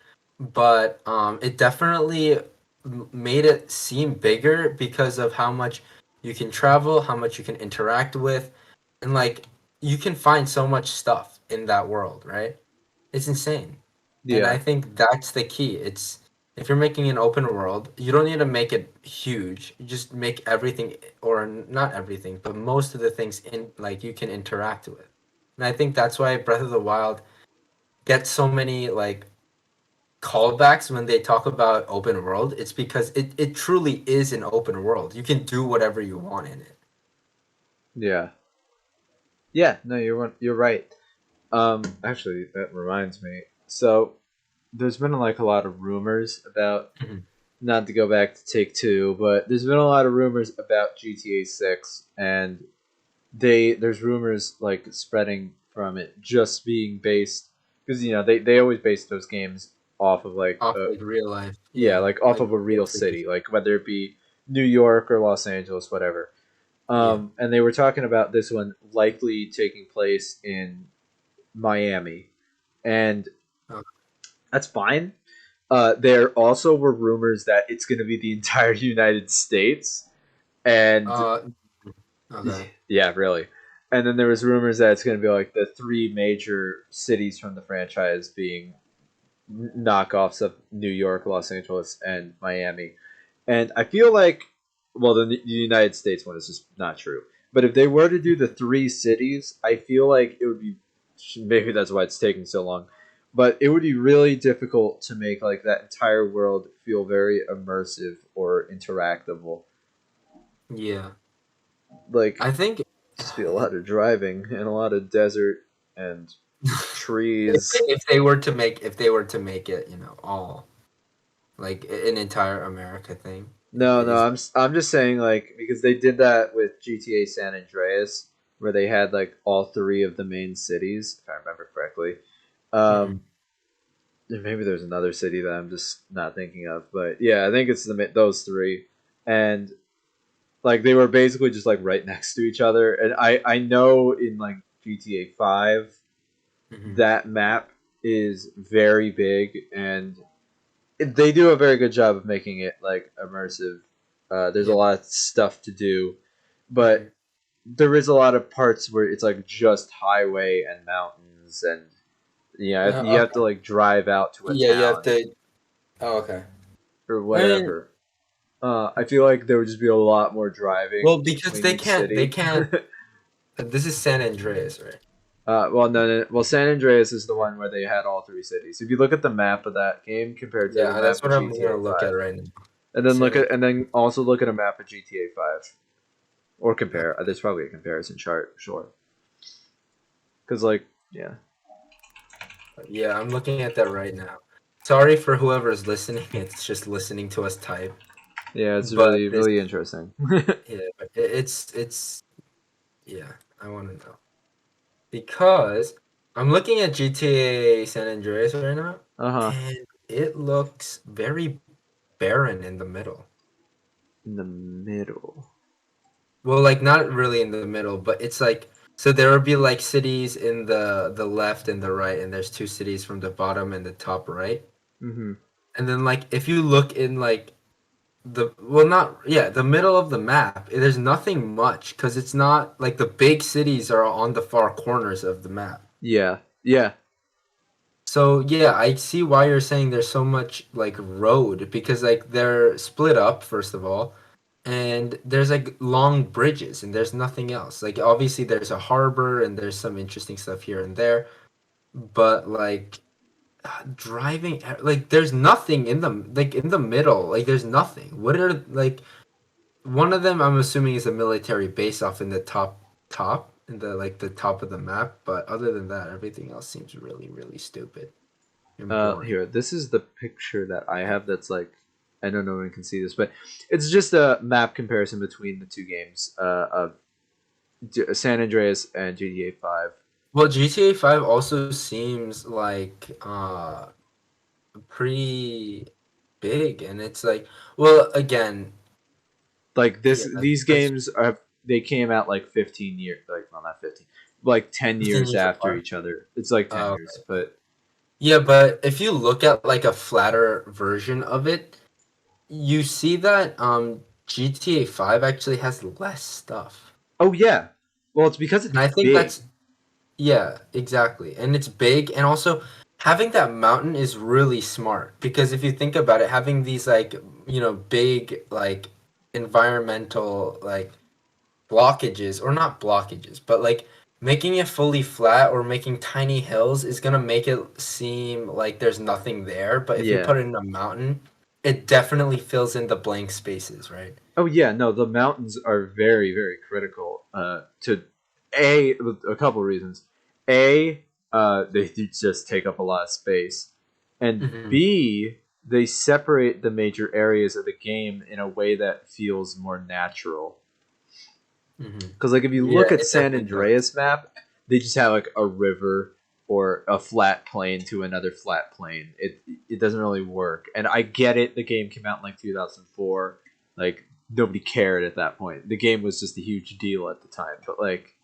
But it definitely made it seem bigger because of how much you can travel, how much you can interact with, and like you can find so much stuff in that world, right? It's insane. And yeah, I think that's the key. It's if you're making an open world, you don't need to make it huge. You just make everything or not everything, but most of the things in like you can interact with. And I think that's why Breath of the Wild gets so many like callbacks when they talk about open world. It's because it truly is an open world. You can do whatever you want in it. yeah, yeah. No, you're right. Actually, that reminds me. So there's been like a lot of rumors about, Mhm. not to go back to Take Two, but there's been a lot of rumors about GTA 6, and there's rumors like spreading from it just being based, because they always base those games off of like Off like real life. yeah, Yeah. like off Like of a real real cities. city, like whether it be New York or Los Angeles, whatever. Yeah. And they were talking about this one likely taking place in Miami, and Oh, that's fine. There also were rumors that it's going to be the entire United States, and Uh okay. yeah, really. And then there was rumors that it's going to be like the three major cities from the franchise being knockoffs of New York, Los Angeles, and Miami. And I feel like, well, the United States one is just not true. But if they were to do the three cities, I feel like it would be, maybe that's why it's taking so long. But it would be really difficult to make like that entire world feel very immersive or interactable. Yeah. Like, I think just be a lot of driving and a lot of desert and trees. if they were to make it, all like an entire America thing No, no, is I'm just saying like, because they did that with GTA San Andreas, where they had like all three of the main cities, if I remember correctly. mhm. Um, and maybe there's another city that I'm just not thinking of, but yeah, I think it's those three, and like they were basically just like right next to each other. And I know in like GTA 5 Mhm. that map is very big, and they do a very good job of making it like immersive. There's a Yeah. lot of stuff to do, Mhm. but there is a lot of parts where it's like just highway and mountains, and yeah, you have to Okay. like drive out to a Yeah, you have town to. Oh, okay. or I mean, whatever. I feel like there would just be a lot more driving Well, because between each they city. can't. This is San Andreas, right? Well, no, no, well, San Andreas is the one where they had all three cities. If you look at the map of that game compared to the Yeah, that's map of what I'm gonna GTA look at 5, right now. and then San Andreas. also look at a map of GTA 5 or compare. There's probably a comparison chart, sure. Because like, yeah, Yeah, I'm looking at that right now. Sorry for whoever's listening. It's just listening to us type. yeah, it's But really this, really interesting. yeah, it's yeah. I want to know because I'm looking at GTA San Andreas right now, Uh huh. and it looks very barren in the middle. In the middle. Well, like not really in the middle, but it's like so there would be like cities in the left and the right, and there's two cities from the bottom and the top right. Mm-hmm. And then like if you look in like the well not yeah the middle of the map, there's nothing much because it's not like the big cities are on the far corners of the map. Yeah. Yeah. So yeah, I see why you're saying there's so much like road because like they're split up first of all, and there's like long bridges and there's nothing else. Like obviously there's a harbor and there's some interesting stuff here and there, but like driving like there's nothing in them like in the middle. Like there's nothing. What are like one of them I'm assuming is a military base off in the top in the like the top of the map, but other than that everything else seems really really stupid and boring. Here, this is the picture that I have. That's like, I don't know if anyone can see this, but it's just a map comparison between the two games of San Andreas and GTA 5. Well, GTA 5 also seems like pretty big and it's like well again Like yeah these that's games are they came out like 15 years, like well not 15, like 10 15 years years after apart. each other. It's like 10 years, Okay. but Yeah, but if you look at like a flatter version of it, you see that GTA 5 actually has less stuff. oh yeah, well it's because it's And I think big. that's yeah, exactly. And it's big and also having that mountain is really smart because if you think about it, having these like, big like environmental like blockages or not blockages, but like making it fully flat or making tiny hills is gonna make it seem like there's nothing there. But if you Yeah. put it in a mountain, it definitely fills in the blank spaces, right? Oh yeah, no, the mountains are very, very critical. To a couple reasons. A, they do just take up a lot of space, and Hmm. B, they separate the major areas of the game in a way that feels more natural. Hmm. Because like if you Yeah, look at it San definitely does. Andreas map, they just have like a river or a flat plane to another flat plane. It doesn't really work. And I get it. The game came out in like 2004. Like nobody cared at that point. The game was just a huge deal at the time. But like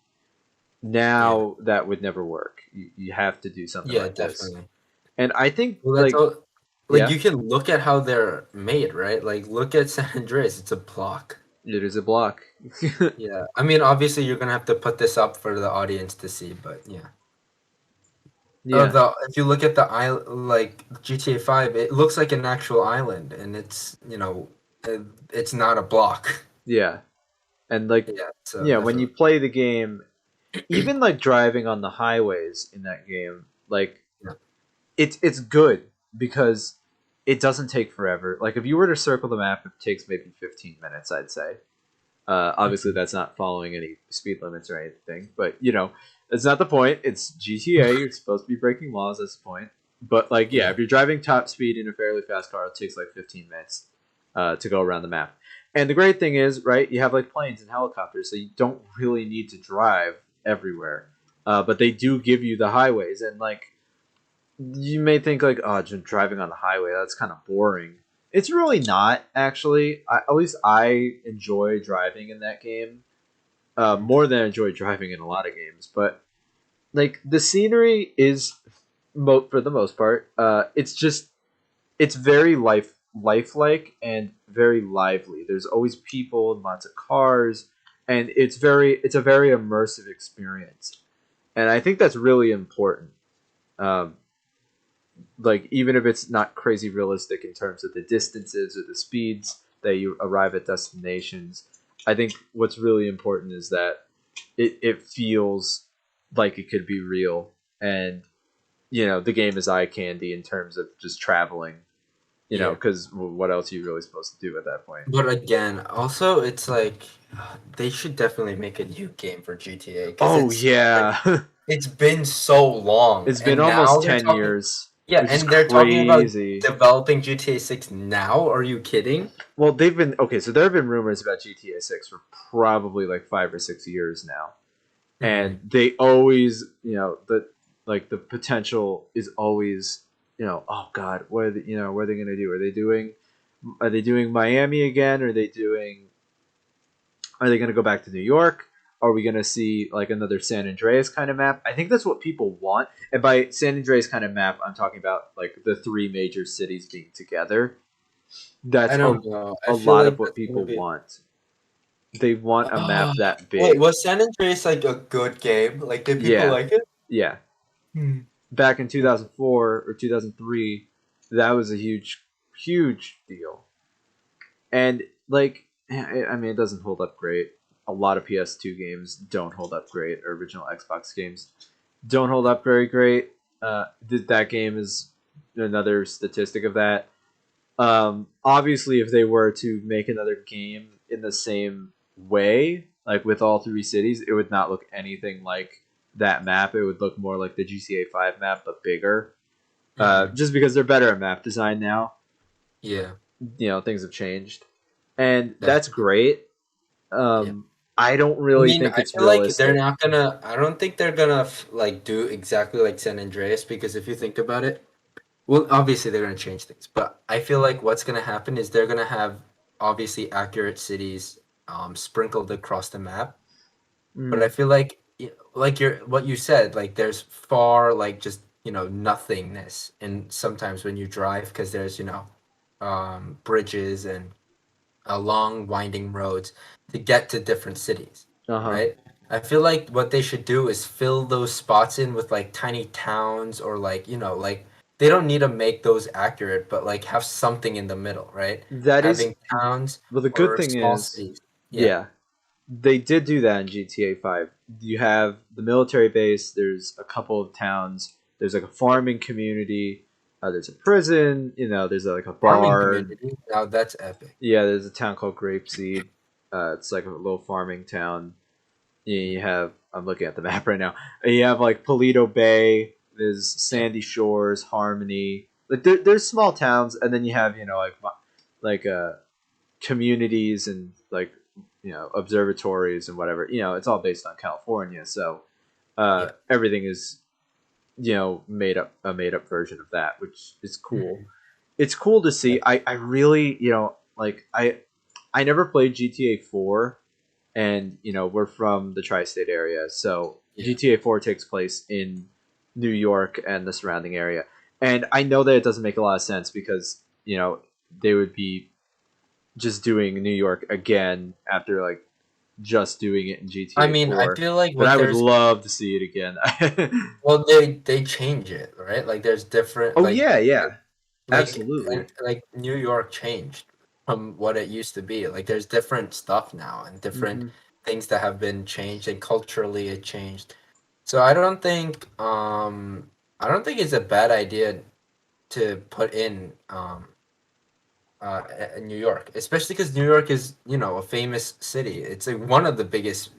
Yeah, now that would never work. You have to do something yeah, like this. definitely. And I think Well, that's like all. Like yeah, you can look at how they're made, right? Like look at San Andreas; it's a block. it is a block. Yeah, I mean, obviously you're gonna have to put this up for the audience to see, but yeah. Oh, Yeah, the if you look at the island, like GTA 5, it looks like an actual island, and it's not a block. yeah. And like Yeah, so yeah, when you definitely. play the game, even like driving on the highways in that game, like Yeah. it's good because it doesn't take forever. Like if you were to circle the map, it takes maybe 15 minutes, I'd say. Obviously, Mhm. that's not following any speed limits or anything, but that's not the point. It's GTA. You're supposed to be breaking laws. That's the point. But like, yeah, Yeah, if you're driving top speed in a fairly fast car, it takes like 15 minutes to go around the map. And the great thing is, right, you have like planes and helicopters, so you don't really need to drive everywhere. But they do give you the highways, and like you may think like, oh, just driving on the highway, that's kind of boring. It's really not actually. At least I enjoy driving in that game mhm, more than I enjoy driving in a lot of games. But like the scenery is, for the most part, it's very lifelike and very lively. There's always people and lots of cars, and it's a very immersive experience. And I think that's really important. Um, like even if it's not crazy realistic in terms of the distances or the speeds, that you arrive at destinations. I think what's really important is that it feels like it could be real, and the game is eye candy in terms of just traveling. Yeah. Because what else are you really supposed to do at that point? But again, also it's like they should definitely make a new game for GTA because Oh it's like yeah, it's been so long, it's been and almost now they're 10 talking. years, Yeah, which is and they're talking about crazy. developing GTA 6 now. Are you kidding? Well, they've been okay. So there have been rumors about GTA 6 for probably like 5 or 6 years now, and Hmm. they always, the potential is always, oh God, what are they gonna do? Are they doing Miami again? Are they gonna go back to New York? Are we gonna see like another San Andreas kind of map? I think that's what people want. And by San Andreas kind of map, I'm talking about like the three major cities being together. I That's a, don't know. I a feel lot like of what that's gonna people be. want. They want a Ah, map that wait, big. was San Andreas like a good game? Like, did people Yeah, like it? yeah. Hmm. Back in 2004 or 2003, that was a huge, huge deal. And like, I mean, it doesn't hold up great. A lot of PS2 games don't hold up great, or original Xbox games don't hold up very great. That game is another statistic of that. Obviously, if they were to make another game in the same way, like with all three cities, it would not look anything like that map. It would look more like the GTA 5 map, but bigger. Hmm. Just because they're better at map design now. Yeah, Things have changed, and that's definitely. great. Yeah. I don't I really mean, think I it's feel like they're realistic. not gonna. I don't think they're gonna like do exactly like San Andreas because if you think about it, well, obviously they're gonna change things, but I feel like what's gonna happen is they're gonna have obviously accurate cities sprinkled across the map. But I Mm, feel like like you're what you said, like there's far like just nothingness, and sometimes when you drive because there's bridges and long winding roads to get to different cities, uh huh. right? I feel like what they should do is fill those spots in with like tiny towns or like like they don't need to make those accurate, but like have something in the middle, right? That is Having towns well. The good or thing small is, cities. Yeah. yeah, they did do that in GTA 5. You have the military base, there's a couple of towns, there's like a farming community, there's a prison, there's like a Farming bar. community. Now that's epic. Yeah, there's a town called Grapeseed. It's like a little farming town. You have, I'm looking at the map right now. You have like Polito Bay, there's Yeah. Sandy Shores, Harmony. Like there's small towns, and then you have, like communities and like observatories and whatever. It's all based on California, so Yeah. everything is made up, a made up version of that, which is cool. Mhm. It's cool to see. Yeah. I really, like I never played GTA 4, and we're from the tri-state area, so Yeah. GTA 4 takes place in New York and the surrounding area, and I know that it doesn't make a lot of sense because they would be just doing New York again after like just doing it in I GTA mean, I 4. feel like But what I would there's love to see it again. well they change it, right? Like there's different Oh yeah, yeah, and absolutely. like New York changed from what it used to be. Like there's different stuff now and different Hmm. things that have been changed and culturally it changed. So I don't think it's a bad idea to put in New York, especially because New York is, a famous city. It's like one of the biggest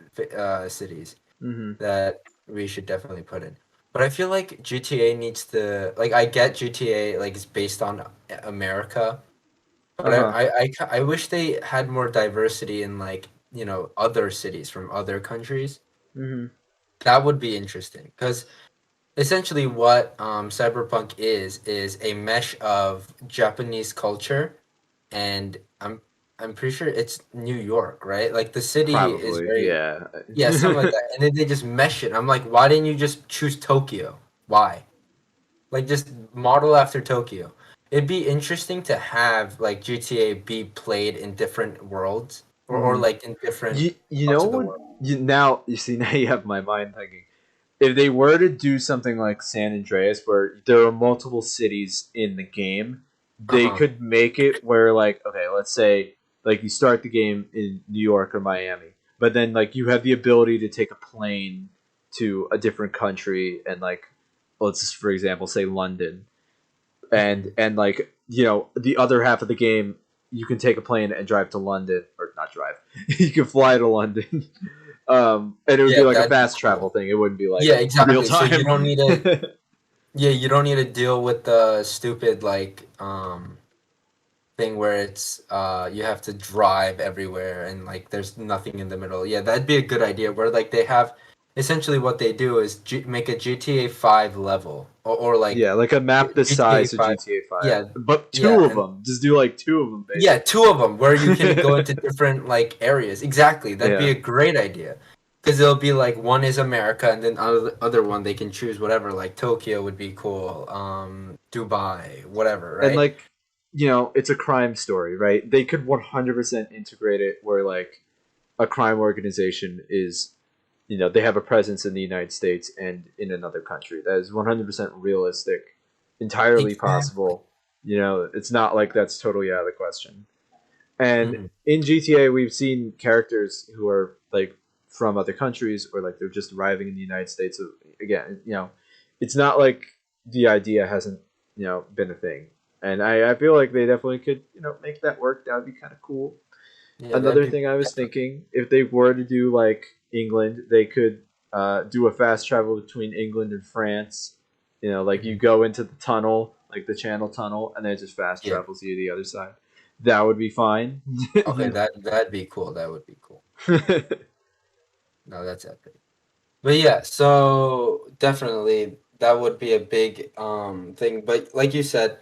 cities Hmm. that we should definitely put in. But I feel like GTA needs to like I get GTA like it's based on America, but Uh huh. I wish they had more diversity in like other cities from other countries. Hmm. That would be interesting because essentially what Cyberpunk is a mesh of Japanese culture and I'm pretty sure it's New York, right? Like the city is Probably, very yeah. yeah, something like that. And then they just mesh it. I'm like, why didn't you just choose Tokyo? Why? Like just model after Tokyo. It'd be interesting to have like GTA be played in different worlds or Hmm. like in different You know parts of the what? world. You see, now you have my mind thinking. If they were to do something like San Andreas, where there are multiple cities in the game, they Uh-huh. could make it where, like, okay, let's say like you start the game in New York or Miami, but then like you have the ability to take a plane to a different country and like let's just for example say London, Mhm. and like the other half of the game you can take a plane and drive to London or not drive, you can fly to London, and it would be Yeah, like a that'd be fast travel cool. thing. It wouldn't be like Yeah, real exactly. So you time. don't need to. Yeah, you don't need to deal with the stupid like thing where it's you have to drive everywhere and like there's nothing in the middle. Yeah, that'd be a good idea where like they have essentially what they do is make a GTA 5 level or like Yeah, like a map the GTA size of 5. GTA 5, Yeah. but two Yeah, of and them. Just do like two of them yeah, basically. two of them where you can go into different like areas. Exactly. That'd be Yeah. a great idea. Because it'll be like one is America and then other one they can choose whatever. Like Tokyo would be cool. Dubai, whatever, And right? like, it's a crime story, right? They could 100% integrate it where like a crime organization is, they have a presence in the United States and in another country. That is 100% realistic, entirely Exactly. possible. It's not like that's totally out of the question. And Hmm. in GTA, we've seen characters who are like from other countries or like they're just arriving in the United States. So again, it's not like the idea hasn't been a thing. And I feel like they definitely could make that work. That would be kind of cool. Yeah, that'd Another be thing I was definitely. thinking, if they were to do like England, they could do a fast travel between England and France. Like you Mhm. go into the tunnel, like the Channel Tunnel, and then it just fast Yeah. travels you to the other side. That would be fine. Okay, that'd be cool. That would be cool. No, that's epic. But yeah, so definitely that would be a big thing. But like you said,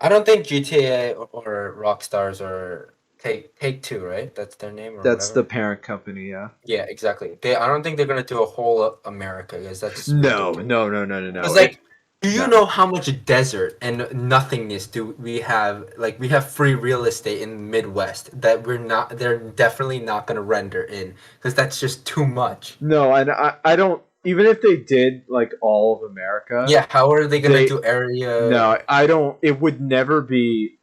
I don't think GTA or Rockstars or Take Two, right? That's their name or That's the whatever. parent company, yeah. Yeah, exactly. I don't think they're gonna do a whole America because that's No, ridiculous. no, no, no, no, no. Because like, do you No. know how much desert and nothingness do we have? Like, we have free real estate in the Midwest that we're not. They're definitely not gonna render in because that's just too much. No, and I don't. Even if they did like all of America, Yeah, how are they gonna they do area? no, I don't. It would never be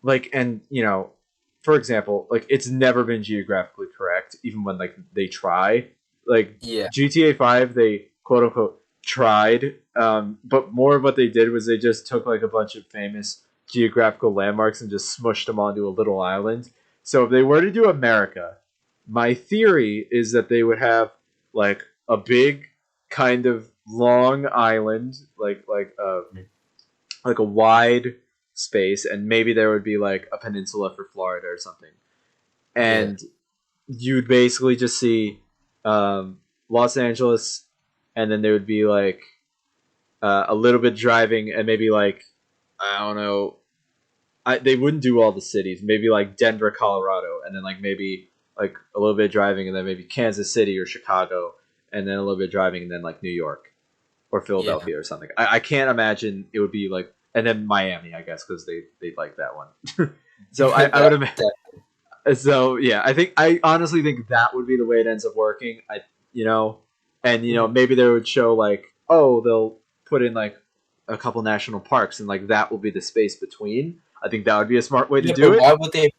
like, and for example, like it's never been geographically correct, even when like they try. Like Yeah, GTA 5, they quote unquote tried, but more of what they did was they just took like a bunch of famous geographical landmarks and just smushed them onto a little island. So if they were to do America, my theory is that they would have like a big kind of long island, like a wide space, and maybe there would be like a peninsula for Florida or something. yeah, And you'd basically just see Los Angeles, and then there would be like a little bit driving, and maybe like I don't know. They wouldn't do all the cities. Maybe like Denver, Colorado, and then like maybe like a little bit of driving, and then maybe Kansas City or Chicago, and then a little bit of driving, and then like New York or yeah, Philadelphia or something. I can't imagine it would be like, and then Miami, I guess, because they like that one. So I would that, imagine. that So yeah, I honestly think that would be the way it ends up working. You know, and mhm. maybe they would show like, oh, they'll put in like a couple national parks, and like that will be the space between. I think that would be a smart way to Yeah, do but it. why would they?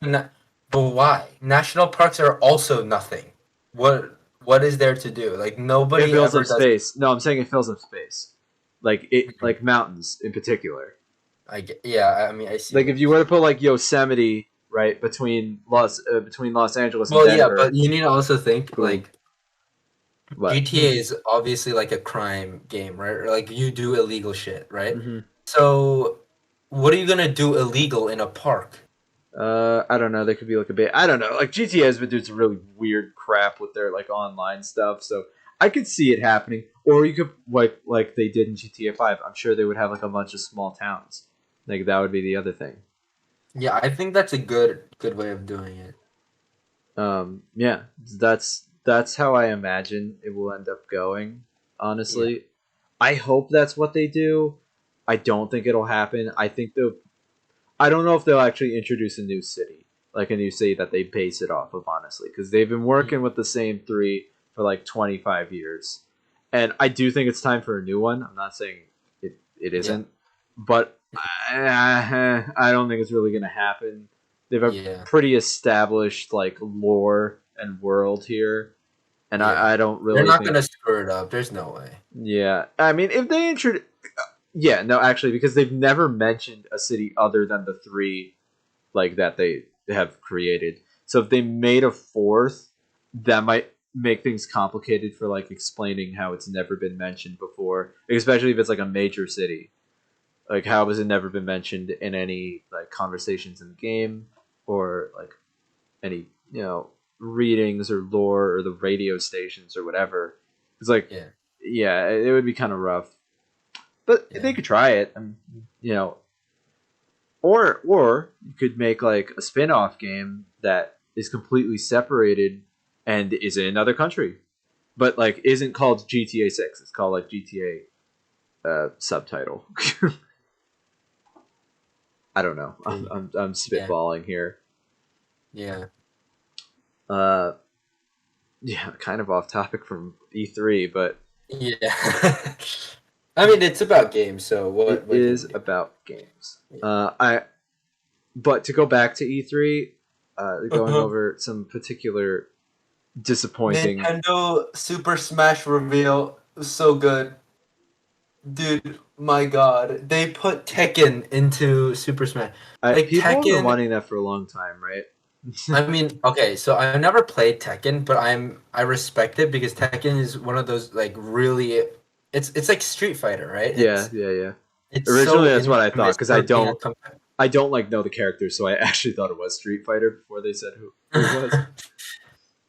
But why? National parks are also nothing. What is there to do? Like It nobody fills ever up does. space. No, I'm saying it fills up space, Mhm. like mountains in particular. Yeah, I mean, I see Like what if you're you were to saying. put like Yosemite right between Los Angeles and Well, yeah, Denver. but you need to also think Boom. like What? GTA is obviously like a crime game, right? Or like you do illegal shit, right? Hmm. So what are you gonna do illegal in a park? I don't know. There could be like a bit. I don't know. Like GTA has been doing some really weird crap with their like online stuff, so I could see it happening. Or you could like they did in GTA 5. I'm sure they would have like a bunch of small towns. Like that would be the other thing. Yeah, I think that's a good way of doing it. Yeah, that's how I imagine it will end up going. Yeah, Honestly, I hope that's what they do. I don't think it'll happen. I don't know if they'll actually introduce a new city, like a new city that they base it off of, honestly, because they've been working with the same three for like 25 years. And I do think it's time for a new one. I'm not saying it yeah. isn't, but I don't think it's really going to happen. They have a Yeah. pretty established like lore and world here, and Yeah. I don't They're really not think. gonna screw it up. There's no way. Yeah, I mean, if they introduce, yeah, no, actually, because they've never mentioned a city other than the three like that they have created. So if they made a fourth, that might make things complicated for like explaining how it's never been mentioned before, especially if it's like a major city. Like how has it never been mentioned in any like conversations in the game or like any readings or lore or the radio stations or whatever. It's like Yeah. yeah, it would be kind of rough, but Yeah. they could try it. You know, or you could make like a spin-off game that is completely separated and is in another country, but like isn't called GTA 6. It's called like GTA subtitle. I don't know. I'm Yeah. spitballing here. Yeah. Uh, yeah, kind of off topic from E3, but Yeah. I mean, it's about games, so it what can is you do? about games. Yeah. I But to go back to E3, going Uh-huh. over some particular disappointing. Nintendo Super Smash reveal was so good. Dude, my god. They put Tekken into Super Smash. Like People have been Tekken, wanting that for a long time, right? I mean, okay, so I never played Tekken, but I respect it because Tekken is one of those like really it's like Street Fighter, right? Yeah, yeah, yeah. It's Originally, so that's what I thought infamous because for being a I don't like know the characters, so I actually thought it was Street Fighter before they said who it was.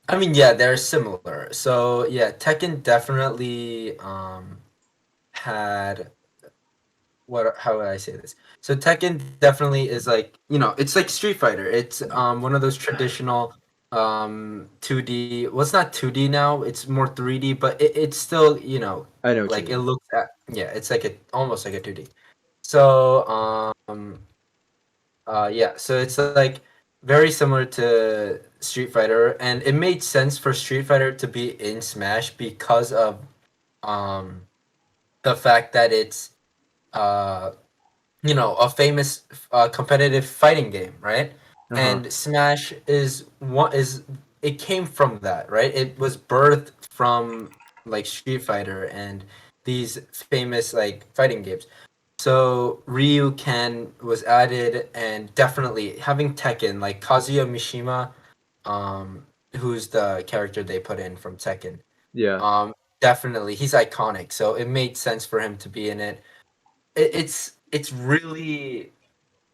I mean, yeah, they're similar. So yeah, Tekken definitely had what how would I say this? So Tekken definitely is like, it's like Street Fighter. It's one of those traditional 2D. Well, it's not 2D now. It's more 3D, but it's still, I know what you like it mean. looks at yeah, it's like a almost like a 2D. So yeah, so it's like very similar to Street Fighter, and it made sense for Street Fighter to be in Smash because of um the fact that it's uh a famous competitive fighting game, right? Uh huh. And Smash is it came from that, right? It was birthed from like Street Fighter and these famous like fighting games. So Ryu Ken was added, and definitely having Tekken like Kazuya Mishima, who's the character they put in from Tekken. Yeah. Definitely he's iconic, so it made sense for him to be in it. It's really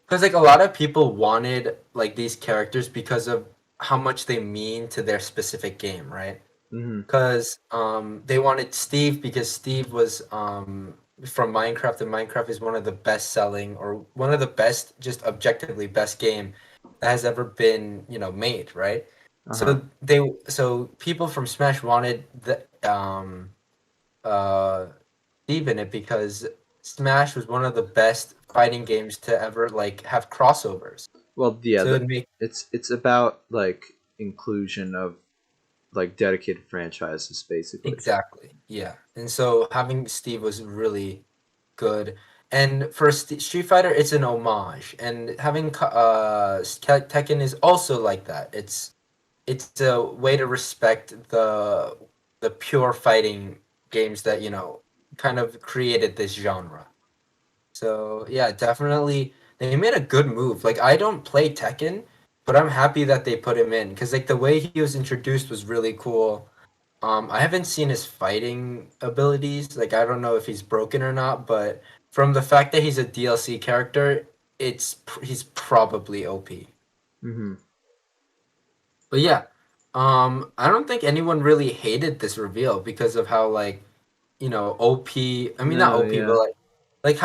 because like a lot of people wanted like these characters because of how much they mean to their specific game, right? Hmm. Because they wanted Steve because Steve was from Minecraft, and Minecraft is one of the best selling or one of the best, just objectively best game that has ever been made, right? Uh huh. So people from Smash wanted the uh Steve in it because Smash was one of the best fighting games to ever like have crossovers. Well, yeah. So it make It's about like inclusion of like dedicated franchises, basically. exactly, yeah. And so having Steve was really good. And for Street Fighter, it's an homage, and having Tekken is also like that. It's a way to respect the pure fighting games that kind of created this genre. So yeah, definitely they made a good move. Like I don't play Tekken, but I'm happy that they put him in because like the way he was introduced was really cool. I haven't seen his fighting abilities. Like I don't know if he's broken or not, but from the fact that he's a DLC character, he's probably OP. Hmm. But yeah, I don't think anyone really hated this reveal because of how like OP. I mean, not No, OP, but yeah, like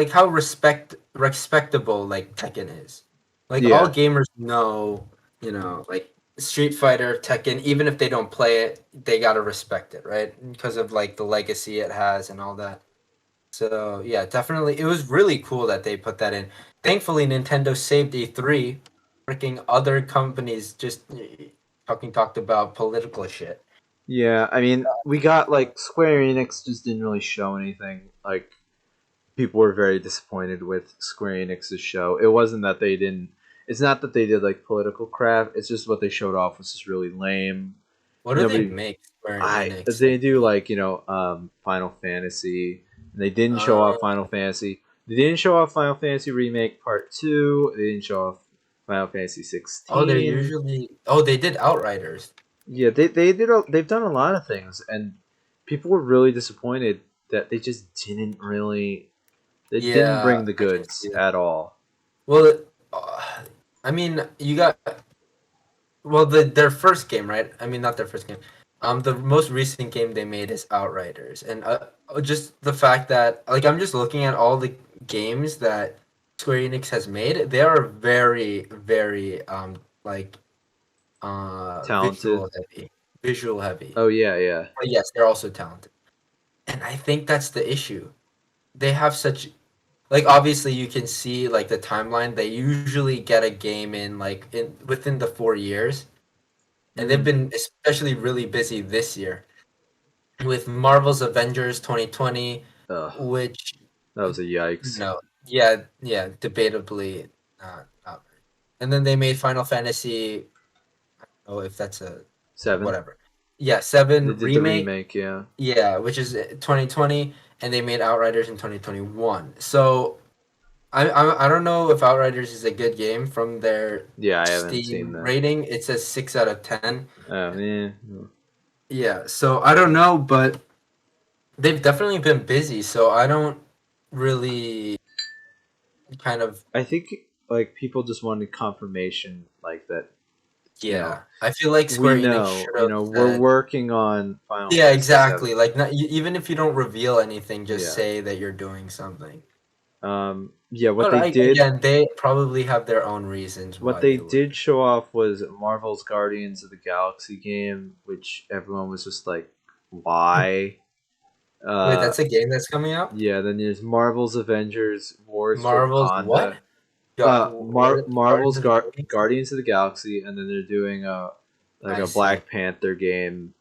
how respectable like Tekken is. Like all yeah. gamers know, like Street Fighter, Tekken, even if they don't play it, they gotta respect it, right? Because of like the legacy it has and all that. So yeah, definitely, it was really cool that they put that in. Thankfully, Nintendo saved E3. Freaking other companies just talked about political shit. Yeah, I mean, we got like Square Enix just didn't really show anything. Like people were very disappointed with Square Enix's show. It wasn't that they didn't. It's not that they did like political crap. It's just what they showed off was just really lame. What do they Nobody. make Square I Enix? they do like Final Fantasy. And they didn't show off Final Fantasy. They didn't show off Final Fantasy Remake Part Two. They didn't show off Final Fantasy Oh, they're 16. usually. Oh, they did Outriders. Yeah, they've done a lot of things, and people were really disappointed that they just didn't really they didn't Yeah, bring the I can goods see that. at all. Well, I mean, you got well their first game, right? I mean, not their first game. The most recent game they made is Outriders, and just the fact that like I'm just looking at all the games that Square Enix has made. They are very, very like Talented. visual heavy. Oh yeah, yeah. But yes, they're also talented, and I think that's the issue. They have such like obviously you can see like the timeline. They usually get a game in like in within the 4 years, and they've Mm. been especially really busy this year with Marvel's Avengers 2020, Ugh, which that was a yikes. no, yeah, debatably not. And then they made Final Fantasy. Oh, if that's a Seven. whatever. Yeah, They 7 did the remake. remake. Yeah, Yeah, which is 2020, and they made Outriders in 2021. So I don't know if Outriders is a good game from their yeah. I haven't seen Steam that. rating. It says 6 out of 10. Oh man. Yeah, so I don't know, but they've definitely been busy. So I don't really kind of I think like people just wanted confirmation, like that. You know, yeah. I feel like we Square Enix know. should have We're said working on Final yeah, Fantasy VII. exactly. Like not, even if you don't reveal anything, just Yeah. say that you're doing something. Yeah. What But they did again, they probably have their own reasons what why they they would. did show off was Marvel's Guardians of the Galaxy game, which everyone was just like, why? Wait, Uh, that's a game that's coming out? yeah. Then there's Marvel's Avengers Wars for Marvel's what? Wakanda. What? Guardians Marvel's of the Galaxy? Guardians of the Galaxy, and then they're doing I a see. Black Panther game,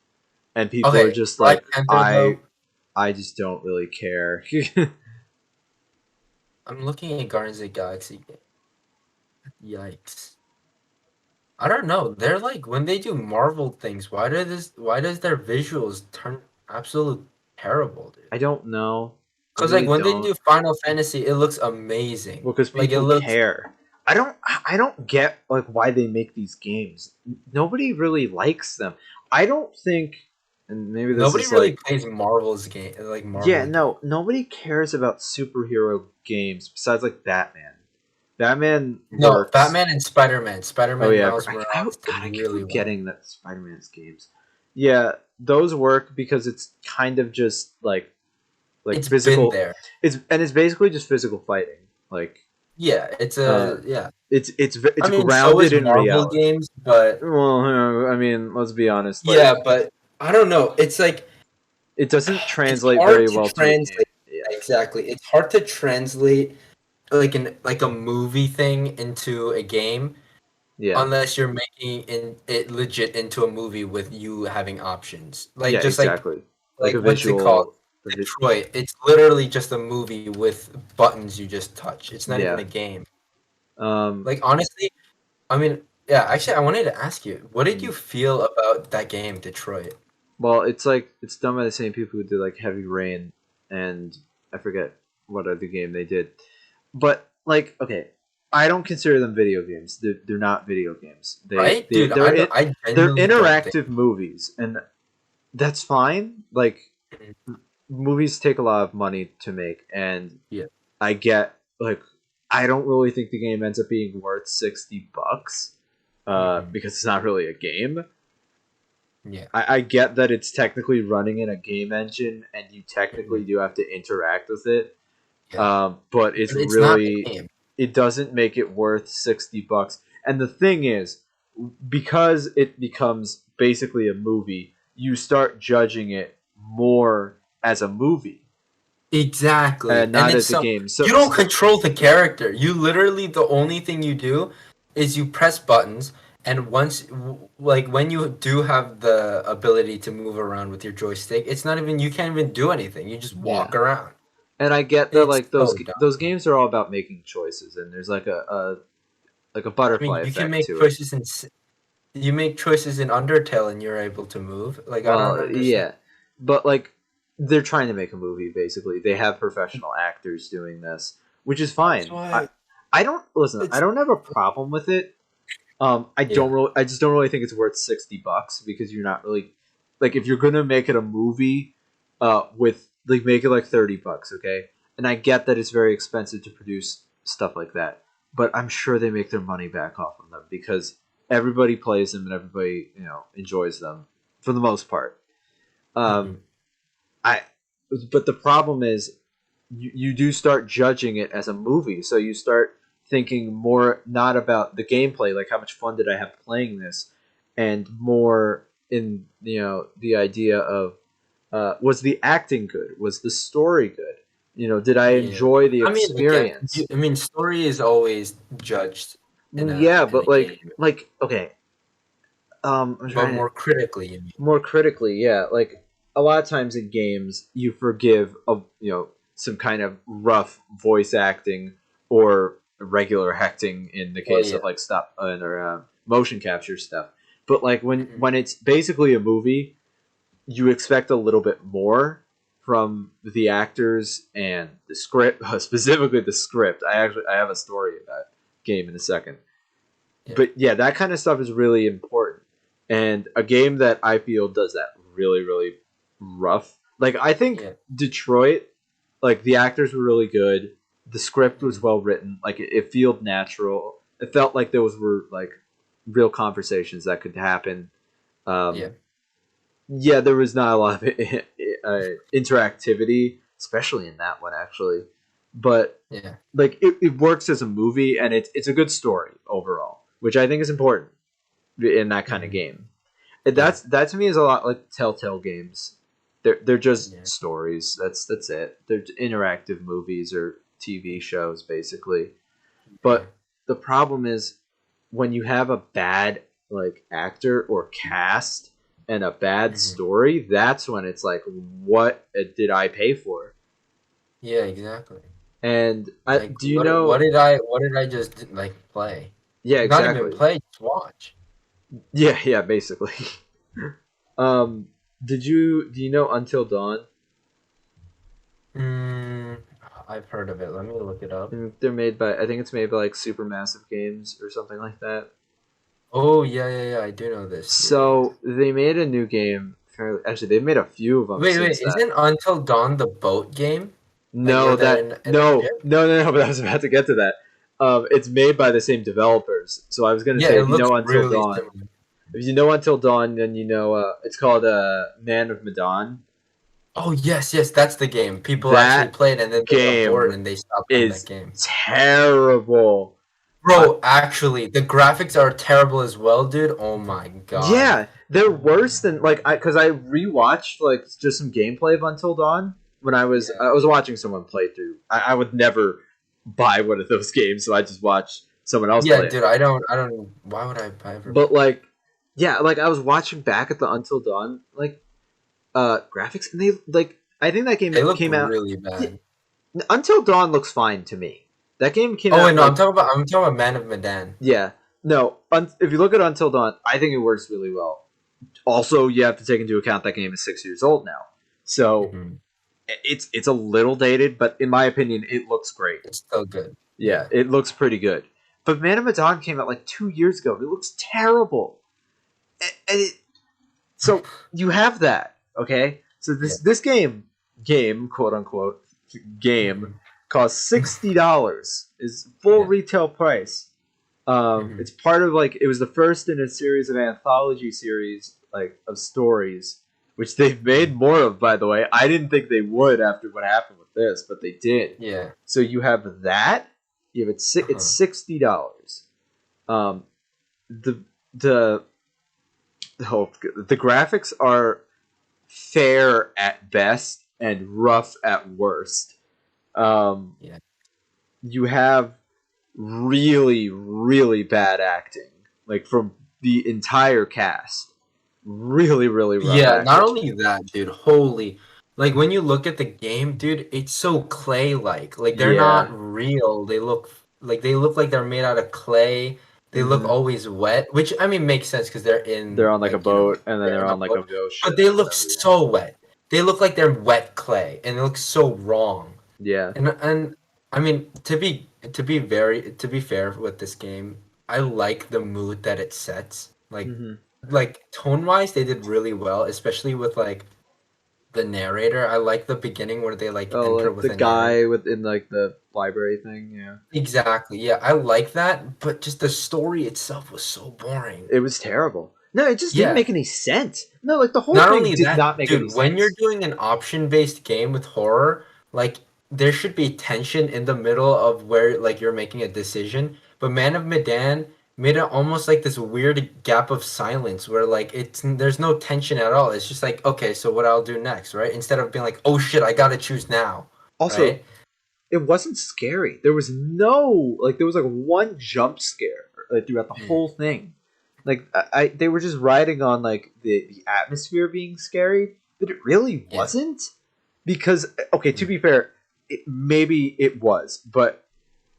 and people are Okay, just Black like, Panther though. I just don't really care. I'm looking at Guardians of the Galaxy game. Yikes. I don't know. They're like when they do Marvel things, why does their visuals turn absolute terrible, dude? I don't know. I Cause like really when they don't. do Final Fantasy, it looks amazing. Well, because Like it people looks care. I don't get like why they make these games. Nobody really likes them. I don't think, and maybe this nobody is really like, plays Marvel's game like yeah, Marvel game. no, nobody cares about superhero games besides like Batman. Batman No, works. Batman and Spider-Man. Oh Spider-Man yeah, Miles I Morales did God, I keep really well. forgetting that Spider Man's games. Yeah, those work because it's kind of just like It's been physical. there. It's basically just physical fighting. Like Yeah, it's uh, a yeah. it's I mean, so grounded is in Marvel reality. games, but Well, I mean, let's be honest. yeah, Like, but I don't know. It's like it doesn't it's translate hard very to well to a game. translate. Yeah, Exactly. It's hard to translate like a movie thing into a game yeah, unless you're making it legit into a movie with you having options. yeah, Like just exactly. Like like a what's it called? visual. Detroit. It's literally just a movie with buttons you just touch. It's not even Yeah. a game. Um. Like honestly, I mean, yeah, actually I wanted to ask you, what did hmm. you feel about that game, Detroit? Well, it's like it's done by the same people who did like Heavy Rain, and I forget what other game they did. But like, okay, I don't consider them video games. They're not video games. Right? Dude, I don't I They're genuinely don't think interactive movies, and that's fine. Like, movies take a lot of money to make, and yeah. I get like I don't really think the game ends up being worth $60 Hmm. because it's not really a game. Yeah. I get that it's technically running in a game engine and you technically Mhm. do have to interact with it, Yeah. but it's But it's not a really game. it doesn't make it worth $60. And the thing is, because it becomes basically a movie, you start judging it more as a movie Exactly. and And not it's as a so game. you don't control the character. You literally the only thing you do is you press buttons and like when you do have the ability to move around with your joystick, it's not even you can't even do anything. You just Yeah. walk around. And I get that It's like so those dumb. games are all about making choices, and there's like a I mean, butterfly you can effect make to it. choices in you make choices in Undertale and you're able to move. Like I don't Well, understand. yeah, but like they're trying to make a movie. Basically, they have professional actors doing this, which is That's fine. why I don't listen. I it's don't have a problem with it. yeah, I just don't really think it's worth $60 because you're not really like if you're gonna make it a movie, with like make it like $30, okay? And I get that it's very expensive to produce stuff like that, but I'm sure they make their money back off of them because everybody plays them and everybody enjoys them for the most part. Um, mhm. I, but the problem is you do start judging it as a movie. So you start thinking more not about the gameplay, like how much fun did I have playing this, and more in the idea of was the acting good? Was the story good? Did I Yeah. enjoy the I mean, again, experience? I mean, story is always judged Well, yeah, in but a game, like okay, I'm but trying to more critically, you mean? more critically, yeah, like a lot of times in games you forgive some kind of rough voice acting or regular acting in the Oh case yeah. of like stop or motion capture stuff. But like Mhm. when it's basically a movie, you expect a little bit more from the actors and the script, specifically the script. I have a story of that game in a second, Yeah. but yeah, that kind of stuff is really important. And a game that I feel does that really, really rough. Like I think Yeah. Detroit, like the actors were really good. The script was Mhm. well written. Like it felt natural. It felt like those were like real conversations that could happen. Yeah. Um, yeah, there was not a lot of interactivity, especially in that one actually. But Yeah. like it works as a movie and it's a good story overall, which I think is important in that kind of Mhm. game. Yeah. That to me is a lot like Telltale games. They're just Yeah. stories. That's it. They're interactive movies or TV shows basically. Yeah. But the problem is when you have a bad like actor or cast and a bad Mhm. story, that's when it's like, what did I pay for? Yeah, exactly. And Like, do you know? what did I just like play? Yeah, Not even exactly. play, just watch. Yeah, yeah, basically. um, do you know Until Dawn? Mm, I've heard of it. Let me look it up. They're made by I think it's made by like Supermassive Games or something like that. Oh yeah, yeah, yeah. I do know this. Yeah, yeah, yeah. So they made a new game. Actually, they've made a few of them Wait. since that. Isn't Until Dawn the boat game? Like where No, they're that in a ship? no. But I was about to get to that. It's made by the same developers. So I was gonna Yeah, say, it if you looks know Until really Dawn, similar. then you know it's called Man of Medan. Oh yes, yes, that's the game. People actually That played and then they got bored game and they stopped playing that is game. terrible. I, Bro, actually, the graphics are terrible as well, dude. Oh my god. yeah, they're worse than like because I rewatched like just some gameplay of Until Dawn when Yeah. I was watching someone play through. I would never buy one of those games, so I just watched someone else Yeah, play it. dude, I don't why would I ever But buy that? like, yeah, like I was watching back at the Until Dawn like graphics, and they like I think that game They look came out. really Yeah, bad. Until Dawn looks fine to me. That game came Oh wait, out no, like I'm talking about Man of Medan. yeah. No, if you look at Until Dawn, I think it works really well. Also, you have to take into account that game is 6 years old now, so Hmm. it's a little dated, but in my opinion, it looks great. It's still good. Yeah, Yeah. it looks pretty good. But Man of Medan came out like 2 years ago. It looks terrible. And so you have that, okay? So Yeah. this game quote unquote game Hmm. costs $60 is full Yeah. retail price. Hmm. It's part of like it was the first in a series of anthology series like of stories, which they've Hmm. made more of. By the way, I didn't think they would after what happened with this, but they did. Yeah. So you have that. You have it's Uh-huh. $60. Um, the the the graphics are fair at best and rough at worst. Um, Yeah. you have really, really bad acting, like from the entire cast. Really, really rough Yeah, not acting. only that, dude. Holy. Like when you look at the game, dude, it's so clay-like. Like they're not Yeah. real. They look like they're made out of clay. They look Hmm. always wet, which I mean makes sense because they're They're in on like a like, boat, and then they're they're in a on like a boat. ghost But ship they or look whatever. so wet. They look like they're wet clay and it looks so wrong. Yeah. And I mean, to be fair with this game, I like the mood that it sets. Hmm. Like tone wise, they did really well, especially with like the narrator. I like the beginning where they like Oh, enter like with the a narrator. guy within like the library thing. Yeah. Exactly. Yeah, I like that, but just the story itself was so boring. It was terrible. No, it just didn't Yeah. make any sense. No, like the whole Not thing only did that, not make any dude, when you're sense. doing an option-based game with horror, like there should be tension in the middle of where like you're making a decision. But Man of Medan made it almost like this weird gap of silence where like there's no tension at all. It's just like, okay, so what I'll do next, right? Instead of being like, oh shit, I gotta choose now, Also, right? it wasn't scary. There was no like there was like one jump scare like, throughout the Mm, whole thing. Like they were just riding on like the atmosphere being scary, but it really yeah. wasn't. Because okay, to Mm, be fair, maybe it was, but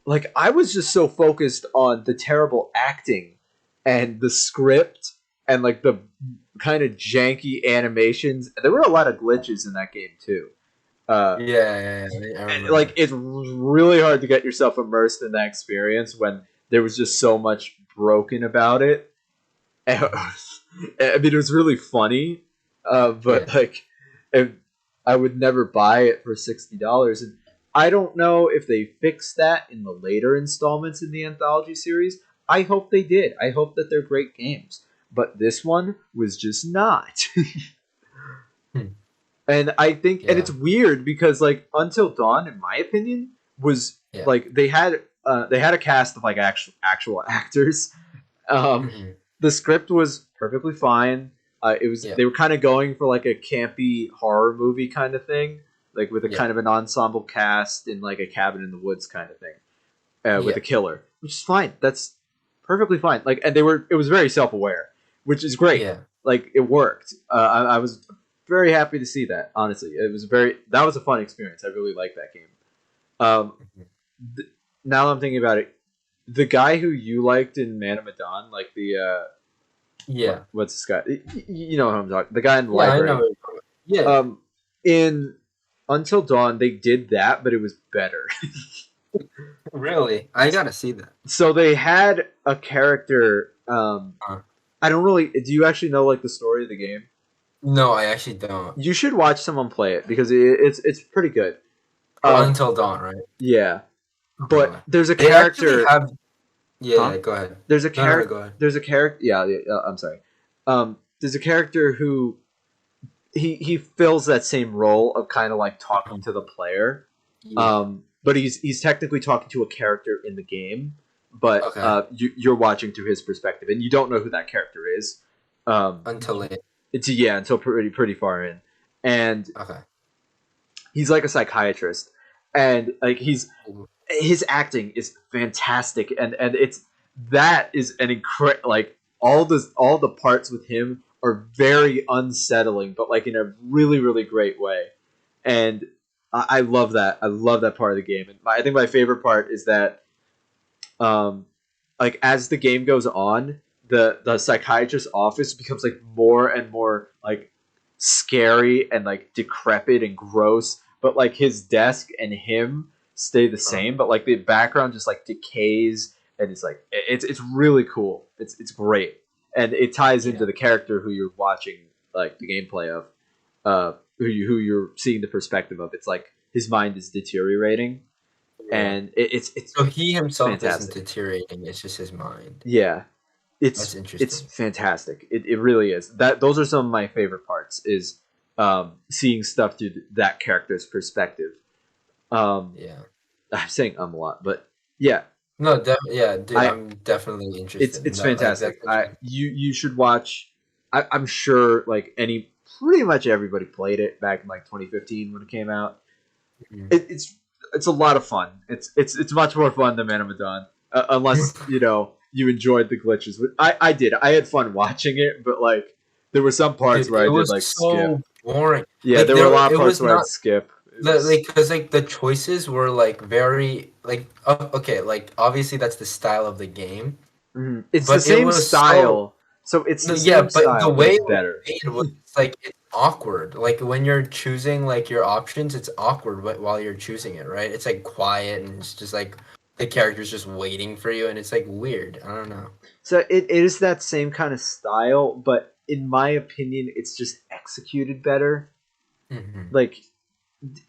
like I was just so focused on the terrible acting and the script and like the kind of janky animations. There were a lot of glitches in that game too. Uh, I like remember. it's really hard to get yourself immersed in that experience when there was just so much broken about it. And, Mhm. I mean, it was really funny, Yeah. but like, if, I would never buy it for $60. And I don't know if they fixed that in the later installments in the anthology series. I hope they did. I hope that they're great games, but this one was just not. Hmm. And I think, and it's Yeah. weird because like Until Dawn, in my opinion, was Yeah. like they had a cast of like actual actors. Um, Hmm. the script was perfectly fine. It was Yeah. they were kind of going for like a campy horror movie kind of thing, like with a Yeah. kind of an ensemble cast in like a cabin in the woods kind of thing, with Yeah. a killer, which is fine. That's perfectly fine. Like, and it was very self aware, which is great. Yeah. Like, it worked. I was very happy to see that. Honestly, that was a fun experience. I really liked that game. Um, Mhm. th- Now that I'm thinking about it, the guy who you liked in Man of Medan, like the Yeah. what's this guy? You know what I'm talking. The guy in the Yeah, I know. library. Yeah. Um, in Until Dawn, they did that, but it was better. Really? I gotta see that. So they had a character. Uh, I don't really. Do you actually know like the story of the game? no, I actually don't. You should watch someone play it because it's pretty good. For Um, Until Dawn, right? yeah, Okay. but there's a They actually character. have. Yeah, Huh? yeah, go ahead. There's a No, no, no, character. go ahead. There's a character. Yeah, yeah. I'm sorry. There's a character who he fills that same role of kind of like talking to the player. Yeah. But he's technically talking to a character in the game, but Okay. you're watching through his perspective, and you don't know who that character is. Um, Until late. it's yeah, until pretty far in, and Okay. he's like a psychiatrist, and like Ooh. his acting is fantastic, and it's that is an incredible like all the parts with him are very unsettling, but like in a really great way, and I love that. I love that part of the game, and I think my favorite part is that um, like as the game goes on, the psychiatrist's office becomes like more and more like scary and like decrepit and gross, but like his desk and him stay the Uh, same, but like the background just like decays, and it's like it's really cool. It's great, and it ties into yeah. the character who you're watching like the gameplay of, who you're seeing the perspective of. It's like his mind is deteriorating, Yeah. and So he it's himself isn't fantastic. deteriorating, it's just his mind. Yeah, That's it's interesting. fantastic. It really is. Those are some of my favorite parts. Is seeing stuff through that character's perspective. Um, Yeah. I'm saying a lot, but yeah, No, yeah, dude, I I'm definitely interested in it's that. Like that's fantastic. interesting. You should watch. I'm sure like pretty much everybody played it back in like 2015 when it came out. Mhm. It's a lot of fun. It's much more fun than Man of Medan, unless you enjoyed the glitches. I did. I had fun watching it, but like there were some parts Dude, where it I did was like so skip. boring. Yeah, Like there were a lot of it parts was where I'd not skip. It the was like because like the choices were like very like okay, like obviously that's the style of the game, it's the but it same was so style. So it's no, the yeah, same but the style, but way it's it was better. made was it's like it's awkward. Like when you're choosing like your options, it's awkward while you're choosing it, right? It's like quiet and it's just like the character's just waiting for you, and it's like weird. I don't know. So it is that same kind of style, but in my opinion, it's just executed better. Hmm. Like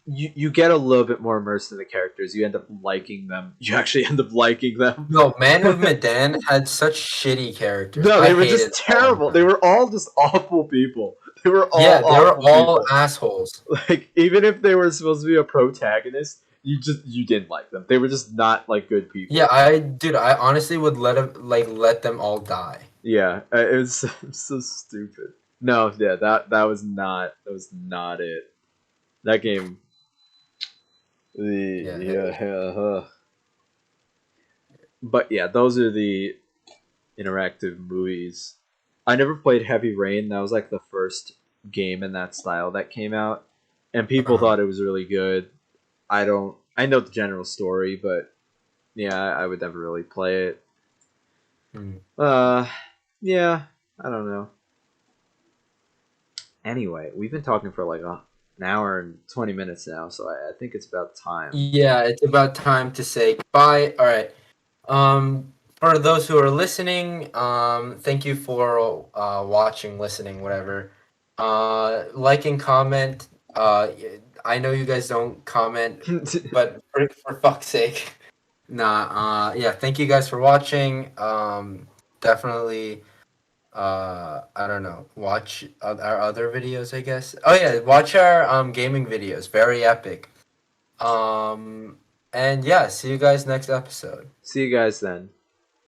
you get a little bit more immersed in the characters. You end up liking them. You actually end up liking them. No, Man of Medan had such shitty characters. No, I they were hated just all of terrible. They them. were all just awful people. They were all Yeah, they were awful all people. assholes. Like even if they were supposed to be a protagonist, you didn't like them. They were just not like good Yeah, people. I honestly would let them all die. Yeah, it was, it was so stupid. No, yeah, that was not it. That game, Yeah, it was. but yeah, those are the interactive movies. I never played Heavy Rain. That was like the first game in that style that came out, and people Uh-huh. thought it was really good. I don't. I know the general story, but yeah, I would never really play it. Hmm. Uh, yeah, I don't know. Anyway, we've been talking for like an hour and 20 minutes now, so I think it's about time. Yeah, it's about time to say goodbye. All right. For those who are listening, thank you for watching, listening, whatever. Like and comment. I know you guys don't comment, but for fuck's sake, nah. Yeah, thank you guys for watching. Definitely. I don't know. Watch our other videos, I guess. Oh yeah, watch our gaming videos. Very epic. Um, and yeah, see you guys next episode. See you guys then.